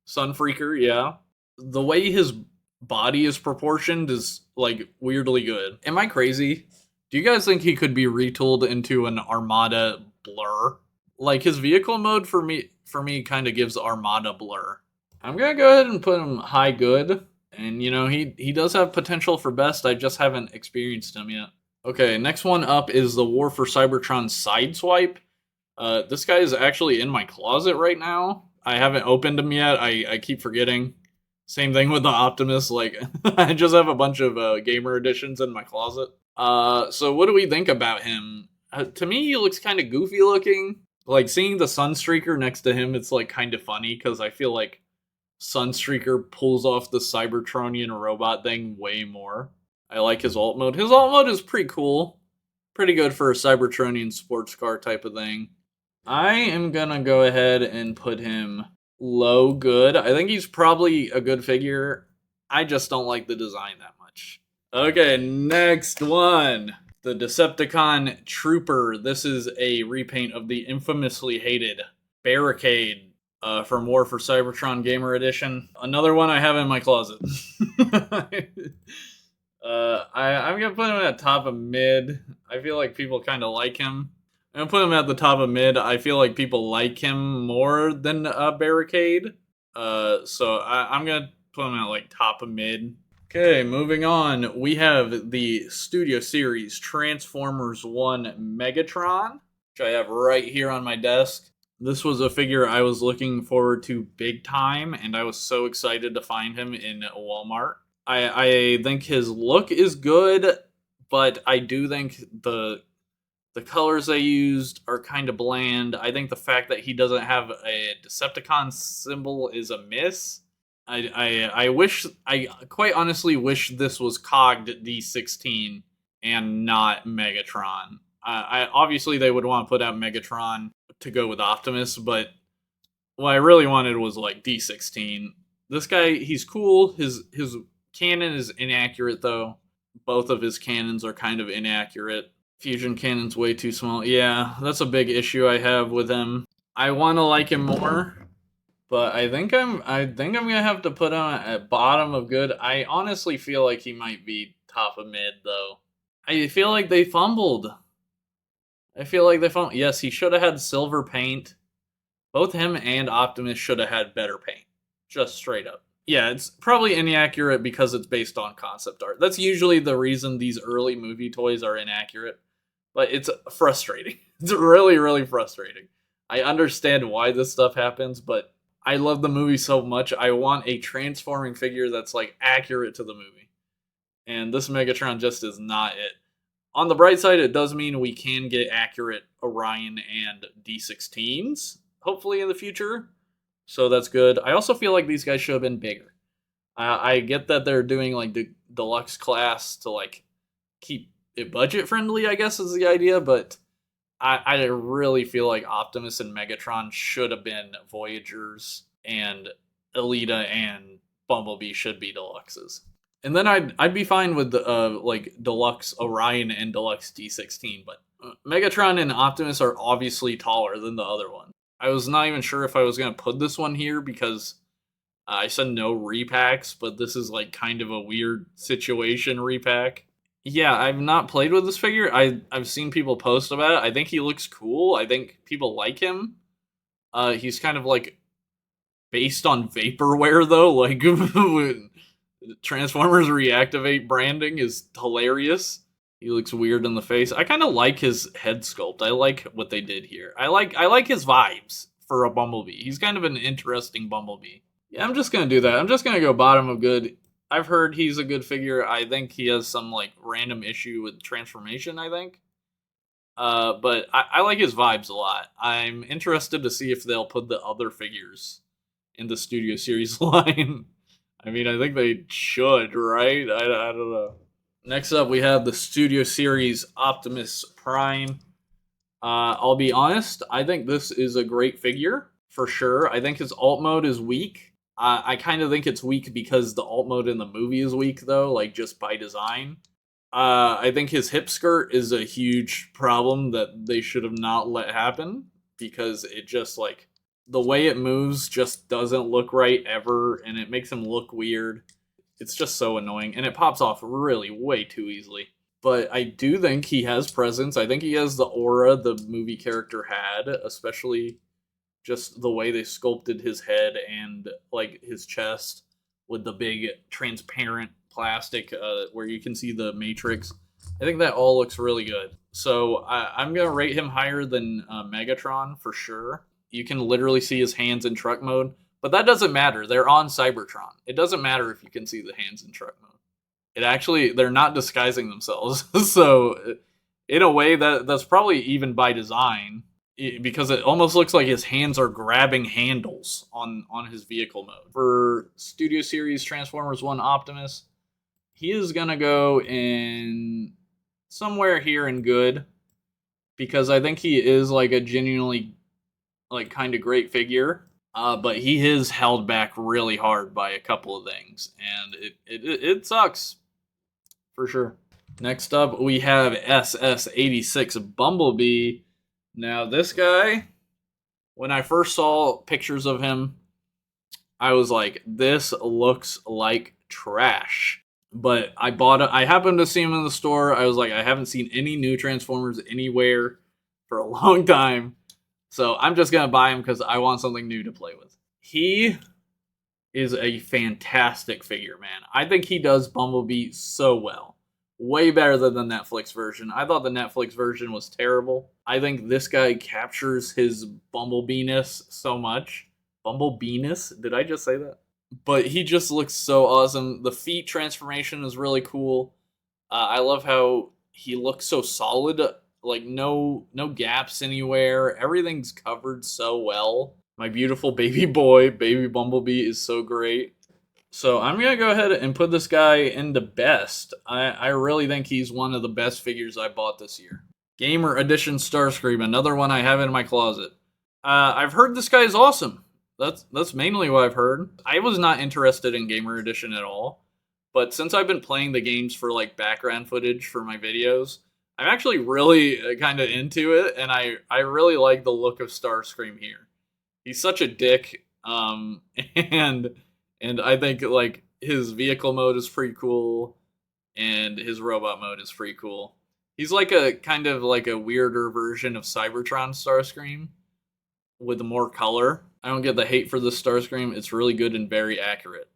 Sunfreaker, yeah. The way his body is proportioned is, like, weirdly good. Am I crazy? Do you guys think he could be retooled into an Armada blur? Like, his vehicle mode for me kind of gives Armada blur. I'm gonna go ahead and put him high good. And, you know, he does have potential for best. I just haven't experienced him yet. Okay, next one up is the War for Cybertron Sideswipe. This guy is actually in my closet right now. I haven't opened him yet. I keep forgetting. Same thing with the Optimus. Like, I just have a bunch of gamer editions in my closet. So what do we think about him? To me, he looks kind of goofy looking. Like, seeing the Sunstreaker next to him, it's, like, kind of funny, because I feel like Sunstreaker pulls off the Cybertronian robot thing way more. I like his alt mode. His alt mode is pretty cool. Pretty good for a Cybertronian sports car type of thing. I am gonna go ahead and put him low good. I think he's probably a good figure. I just don't like the design that much. Okay, next one. The Decepticon Trooper. This is a repaint of the infamously hated Barricade from War for Cybertron Gamer Edition. Another one I have in my closet. I'm gonna put him at top of mid. I feel like people kind of like him. I'm gonna put him at the top of mid. I feel like people like him more than Barricade. So I'm gonna put him at, like, top of mid. Okay, moving on. We have the Studio Series Transformers 1 Megatron, which I have right here on my desk. This was a figure I was looking forward to big time, and I was so excited to find him in Walmart. I think his look is good, but I do think the colors they used are kind of bland. I think the fact that he doesn't have a Decepticon symbol is a miss. I quite honestly wish this was cogged D16 and not Megatron. I obviously they would want to put out Megatron to go with Optimus, but what I really wanted was like D16. This guy, he's cool. His cannon is inaccurate though. Both of his cannons are kind of inaccurate. Fusion cannon's way too small. Yeah, that's a big issue I have with him. I want to like him more, but I think I'm gonna have to put him at bottom of good. I honestly feel like he might be top of mid though. I feel like they fumbled. Yes, he should have had silver paint. Both him and Optimus should have had better paint. Just straight up. Yeah, it's probably inaccurate because it's based on concept art. That's usually the reason these early movie toys are inaccurate. But it's frustrating. It's really, really frustrating. I understand why this stuff happens, but I love the movie so much. I want a transforming figure that's like accurate to the movie. And this Megatron just is not it. On the bright side, it does mean we can get accurate Orion and D16s, hopefully in the future. So that's good. I also feel like these guys should have been bigger. I get that they're doing like the deluxe class to like keep it budget friendly, I guess is the idea, but I really feel like Optimus and Megatron should have been Voyagers, and Elita and Bumblebee should be deluxes. And then I'd be fine with like deluxe Orion and deluxe D16, but Megatron and Optimus are obviously taller than the other one. I was not even sure if I was gonna put this one here because I said no repacks, but this is like kind of a weird situation repack. Yeah, I've not played with this figure. I've seen people post about it. I think he looks cool. I think people like him. He's kind of like based on vaporware though, like when Transformers reactivate branding is hilarious. He looks weird in the face. I kind of like his head sculpt. I like what they did here. I like his vibes for a Bumblebee. He's kind of an interesting Bumblebee. Yeah, I'm just gonna do that. I'm just gonna go bottom of good. I've heard he's a good figure. I think he has some like random issue with transformation, I think. But I like his vibes a lot. I'm interested to see if they'll put the other figures in the Studio Series line. I mean, I think they should, right? I don't know. Next up, we have the Studio Series Optimus Prime. I'll be honest, I think this is a great figure, for sure. I think his alt mode is weak. I kind of think it's weak because the alt mode in the movie is weak, though, like just by design. I think his hip skirt is a huge problem that they should have not let happen because it just like the way it moves just doesn't look right ever, and it makes him look weird. It's just so annoying, and it pops off really way too easily. But I do think he has presence. I think he has the aura the movie character had, especially just the way they sculpted his head and like his chest with the big transparent plastic where you can see the matrix. I think that all looks really good. So I'm gonna rate him higher than Megatron for sure. You can literally see his hands in truck mode, but that doesn't matter. They're on Cybertron. It doesn't matter if you can see the hands in truck mode. It actually, they're not disguising themselves. So in a way that's probably even by design, because it almost looks like his hands are grabbing handles on his vehicle mode. For Studio Series Transformers 1 Optimus, he is gonna go in somewhere here in good, because I think he is like a genuinely like kind of great figure. But he is held back really hard by a couple of things, and it sucks for sure. Next up, we have SS86 Bumblebee. Now, this guy, when I first saw pictures of him, I was like, this looks like trash. But I happened to see him in the store. I was like, I haven't seen any new Transformers anywhere for a long time. So I'm just going to buy him because I want something new to play with. He is a fantastic figure, man. I think he does Bumblebee so well. Way better than the Netflix version. I thought the Netflix version was terrible. I think this guy captures his Bumblebee-ness so much. Bumblebee-ness? Did I just say that? But he just looks so awesome. The feet transformation is really cool. I love how he looks so solid. Like, no gaps anywhere. Everything's covered so well. My beautiful baby boy, baby Bumblebee, is so great. So I'm going to go ahead and put this guy into best. I really think he's one of the best figures I bought this year. Gamer Edition Starscream, another one I have in my closet. I've heard this guy is awesome. That's mainly what I've heard. I was not interested in Gamer Edition at all, but since I've been playing the games for like background footage for my videos, I'm actually really kind of into it, and I really like the look of Starscream here. He's such a dick, and and I think like his vehicle mode is pretty cool, and his robot mode is pretty cool. He's like a kind of like a weirder version of Cybertron Starscream with more color. I don't get the hate for this Starscream. It's really good and very accurate.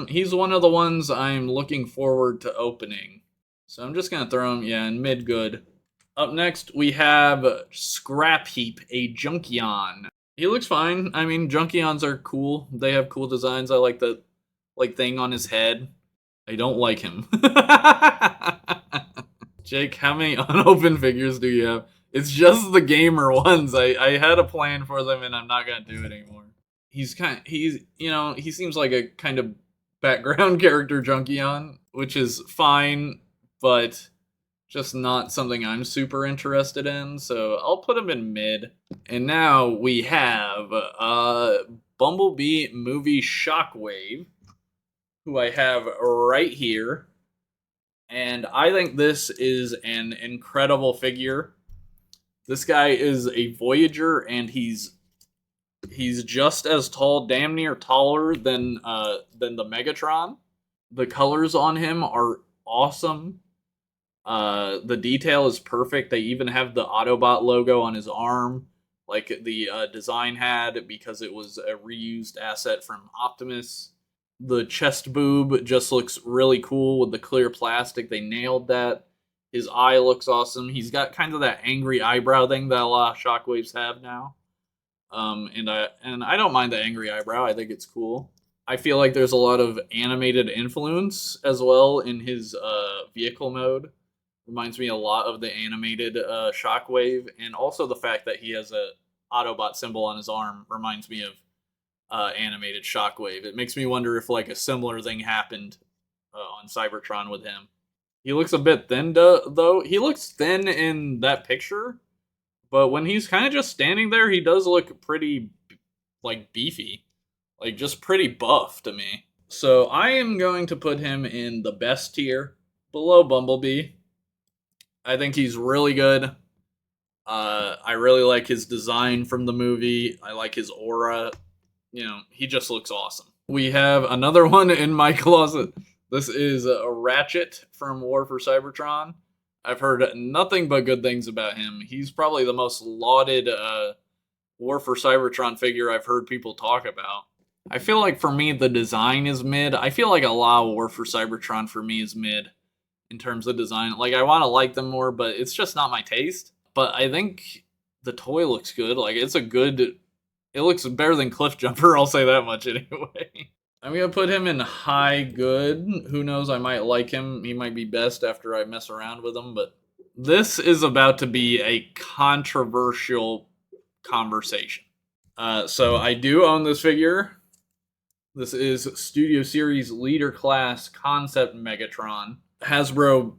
He's one of the ones I'm looking forward to opening. So I'm just gonna throw him, yeah, in mid good. Up next, we have Scrap Heap, a Junkion. He looks fine. I mean, Junkions are cool. They have cool designs. I like the thing on his head. I don't like him. Jake, how many unopened figures do you have? It's just the gamer ones. I had a plan for them, and I'm not gonna do it anymore. He seems like a kind of background character Junkion, which is fine, but just not something I'm super interested in. So I'll put him in mid. And now we have Bumblebee movie Shockwave, who I have right here. And I think this is an incredible figure. This guy is a Voyager, and he's just as tall, damn near taller than the Megatron. The colors on him are awesome. The detail is perfect. They even have the Autobot logo on his arm, like the design had, because it was a reused asset from Optimus. The chest boob just looks really cool with the clear plastic. They nailed that. His eye looks awesome. He's got kind of that angry eyebrow thing that a lot of Shockwaves have now. And I don't mind the angry eyebrow. I think it's cool. I feel like there's a lot of animated influence as well in his vehicle mode. Reminds me a lot of the animated Shockwave, and also the fact that he has a Autobot symbol on his arm reminds me of animated Shockwave. It makes me wonder if like a similar thing happened on Cybertron with him. He looks a bit thin though. He looks thin in that picture, but when he's kind of just standing there, he does look pretty like beefy, like just pretty buff to me. So I am going to put him in the best tier, below Bumblebee. I think he's really good. I really like his design from the movie. I like his aura. He just looks awesome. We have another one in my closet. This is a Ratchet from War for Cybertron. I've heard nothing but good things about him. He's probably the most lauded War for Cybertron figure I've heard people talk about. I feel like for me, the design is mid. I feel like a lot of War for Cybertron for me is mid in terms of design. Like, I want to like them more, but it's just not my taste. But I think the toy looks good. Like, it looks better than Cliff Jumper, I'll say that much anyway. I'm going to put him in high good. Who knows, I might like him. He might be best after I mess around with him, but this is about to be a controversial conversation. So I do own this figure. This is Studio Series Leader Class Concept Megatron. Hasbro,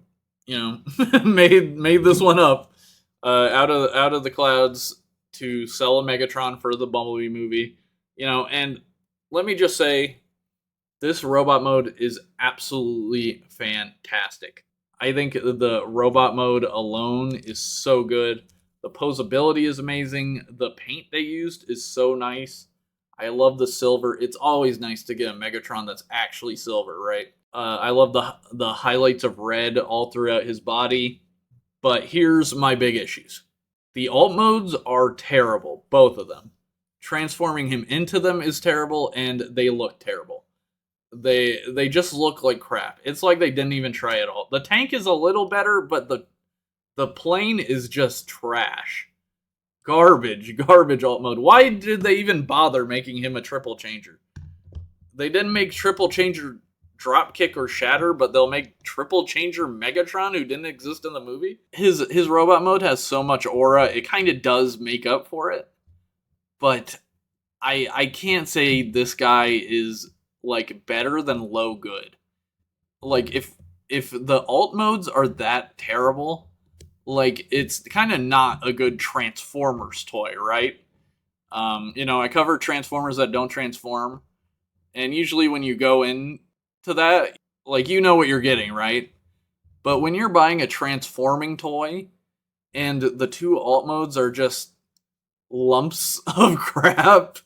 made this one up out of the clouds to sell a Megatron for the Bumblebee movie. And let me just say, this robot mode is absolutely fantastic. I think the robot mode alone is so good. The posability is amazing. The paint they used is so nice. I love the silver. It's always nice to get a Megatron that's actually silver, right? I love the highlights of red all throughout his body. But here's my big issues. The alt modes are terrible, both of them. Transforming him into them is terrible, and they look terrible. They just look like crap. It's like they didn't even try at all. The tank is a little better, but the plane is just trash. Garbage alt mode. Why did they even bother making him a triple changer? They didn't make triple changer Dropkick or Shatter, but they'll make triple changer Megatron, who didn't exist in the movie. His robot mode has so much aura, it kind of does make up for it. But I can't say this guy is like better than low good. Like if the alt modes are that terrible, like it's kind of not a good Transformers toy, right? I cover Transformers that don't transform, and usually when you go into that, like, you know what you're getting, right? But when you're buying a transforming toy and the two alt modes are just lumps of crap,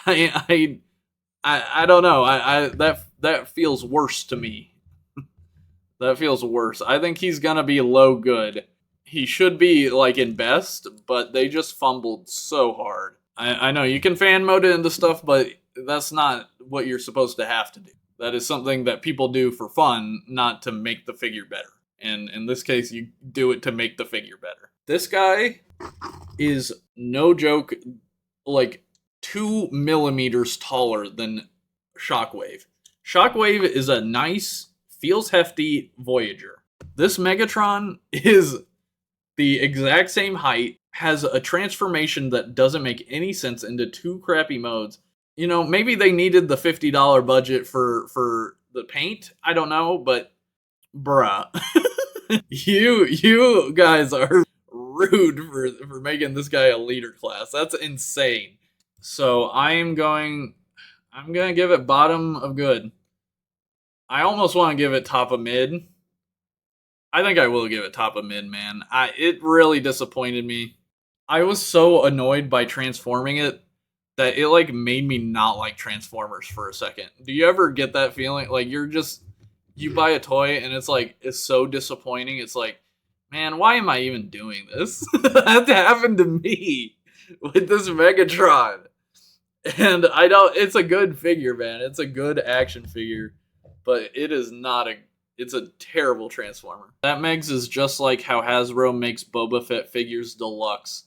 I I don't know. I that feels worse to me. That feels worse. I think he's gonna be low good. He should be like in best, but they just fumbled so hard. I know you can fan mode it into stuff, but that's not what you're supposed to have to do. That is something that people do for fun, not to make the figure better. And in this case, you do it to make the figure better. This guy is no joke, like 2 millimeters taller than Shockwave. Shockwave is a nice, feels hefty Voyager. This Megatron is the exact same height, has a transformation that doesn't make any sense into two crappy modes. Maybe they needed the $50 budget for the paint. I don't know, but bruh. you guys are rude for making this guy a leader class. That's insane. So I'm gonna give it bottom of good. I almost want to give it top of mid. I think I will give it top of mid, man. It really disappointed me. I was so annoyed by transforming it that it like made me not like Transformers for a second. Do you ever get that feeling? Like you buy a toy and it's so disappointing. It's like, man, why am I even doing this? That happened to me with this Megatron. And it's a good figure, man. It's a good action figure, but it's a terrible Transformer. That Megs is just like how Hasbro makes Boba Fett figures deluxe.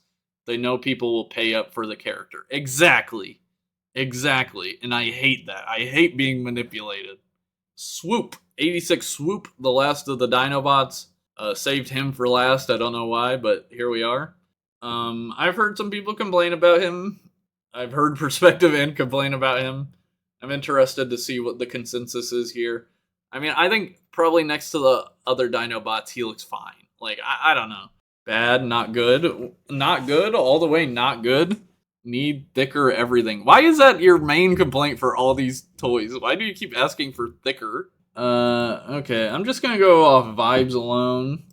They know people will pay up for the character. Exactly. And I hate that. I hate being manipulated. Swoop. 86 Swoop, the last of the Dinobots. Saved him for last. I don't know why, but here we are. I've heard some people complain about him. I've heard perspective and complain about him. I'm interested to see what the consensus is here. I mean, I think probably next to the other Dinobots, he looks fine. Like, I don't know. Bad, not good. Not good, all the way not good. Need thicker everything. Why is that your main complaint for all these toys? Why do you keep asking for thicker? Okay, I'm just gonna go off vibes alone.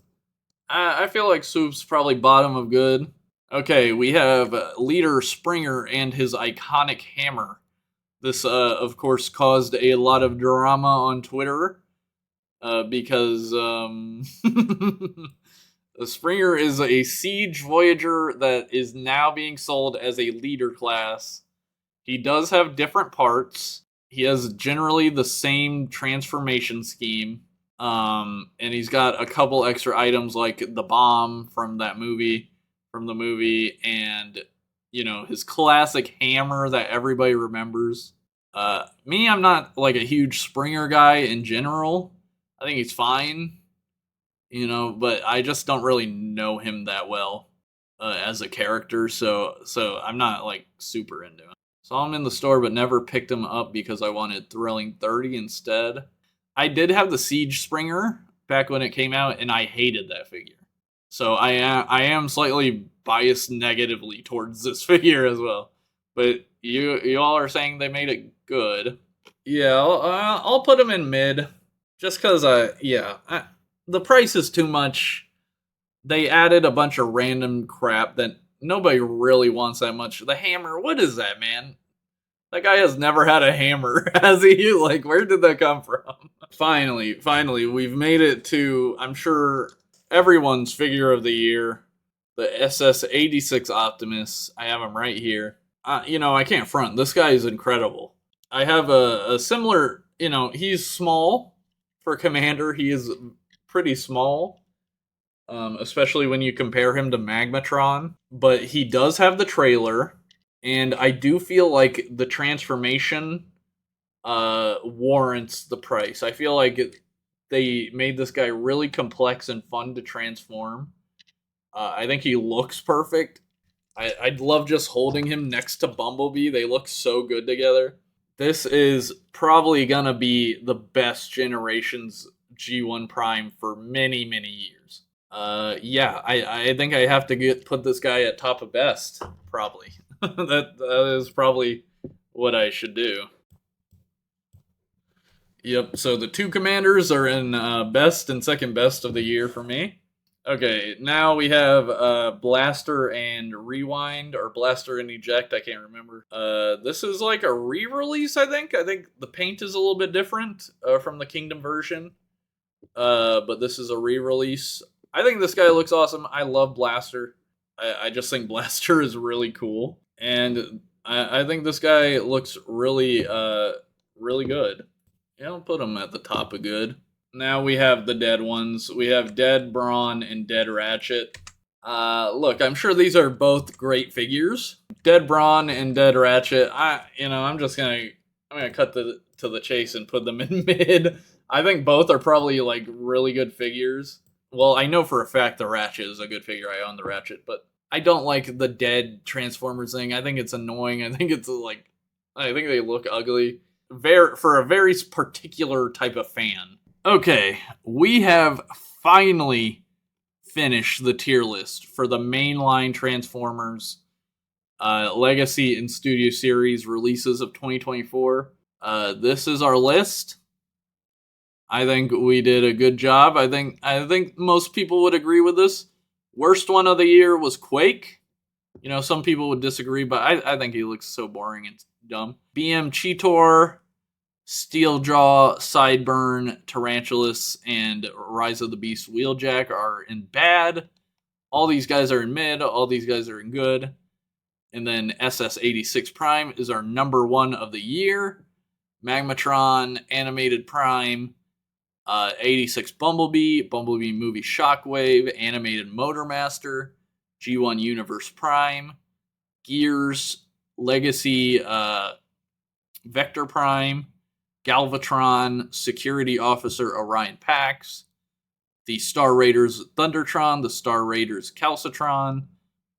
I feel like Swoop's probably bottom of good. Okay, we have Leader Springer and his iconic hammer. This, of course, caused a lot of drama on Twitter because Springer is a Siege Voyager that is now being sold as a leader class. He does have different parts. He has generally the same transformation scheme. And he's got a couple extra items like the bomb from the movie, and his classic hammer that everybody remembers. I'm not like a huge Springer guy in general. I think he's fine, but I just don't really know him that well as a character, so I'm not like super into him. Saw him in the store, but never picked him up because I wanted Thrilling 30 instead. I did have the Siege Springer back when it came out, and I hated that figure. So I am slightly biased negatively towards this figure as well. But you all are saying they made it good. Yeah, I'll put him in mid, just because the price is too much. They added a bunch of random crap that nobody really wants that much. The hammer, what is that, man? That guy has never had a hammer, has he? Like, where did that come from? Finally, we've made it to, I'm sure, everyone's figure of the year, the SS86 Optimus. I have him right here. I can't front. This guy is incredible. I have a similar, he's small for Commander. He is pretty small, especially when you compare him to Magmatron. But he does have the trailer, and I do feel like the transformation warrants the price. I feel like they made this guy really complex and fun to transform. I think he looks perfect. I'd love just holding him next to Bumblebee. They look so good together. This is probably gonna be the best generation's G1 Prime for many, many years. Yeah, I think I have to put this guy at top of best, probably. That is probably what I should do. Yep, so the two commanders are in best and second best of the year for me. Okay, now we have Blaster and Rewind, or Blaster and Eject, I can't remember. This is like a re-release, I think. I think the paint is a little bit different from the Kingdom version. But this is a re-release. I think this guy looks awesome. I love Blaster. I just think Blaster is really cool. And I think this guy looks really, really good. Yeah, I'll put him at the top of good. Now we have the dead ones. We have Dead Brawn and Dead Ratchet. Look, I'm sure these are both great figures. Dead Brawn and Dead Ratchet. I'm gonna cut to the chase and put them in mid. I think both are probably like really good figures. Well, I know for a fact the Ratchet is a good figure. I own the Ratchet, but I don't like the dead Transformers thing. I think it's annoying. I think they look ugly. For a very particular type of fan. Okay, we have finally finished the tier list for the mainline Transformers Legacy and Studio Series releases of 2024. This is our list. I think we did a good job. I think most people would agree with this. Worst one of the year was Quake. You know, some people would disagree, but I think he looks so boring and dumb. BM Cheetor, Steeljaw, Sideburn, Tarantulas, and Rise of the Beast Wheeljack are in bad. All these guys are in mid. All these guys are in good. And then SS86 Prime is our number one of the year. Magmatron, Animated Prime, 86 Bumblebee, Bumblebee Movie Shockwave, Animated Motormaster, G1 Universe Prime, Gears, Legacy Vector Prime, Galvatron, Security Officer Orion Pax, the Star Raiders Thundertron, the Star Raiders Calcitron,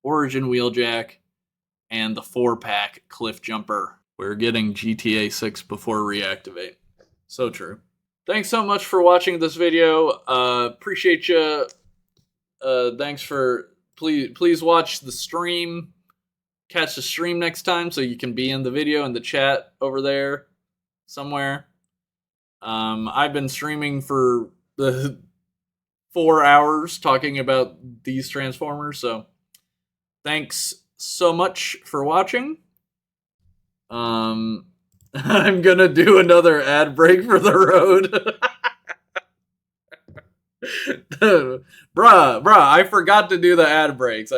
Origin Wheeljack, and the 4-pack Cliff Jumper. We're getting GTA 6 before reactivate. So true. Thanks so much for watching this video. Appreciate you. Thanks for... Please watch the stream. Catch the stream next time so you can be in the video in the chat over there somewhere. I've been streaming for the 4 hours talking about these Transformers, so thanks so much for watching. I'm gonna do another ad break for the road. Bruh, I forgot to do the ad breaks.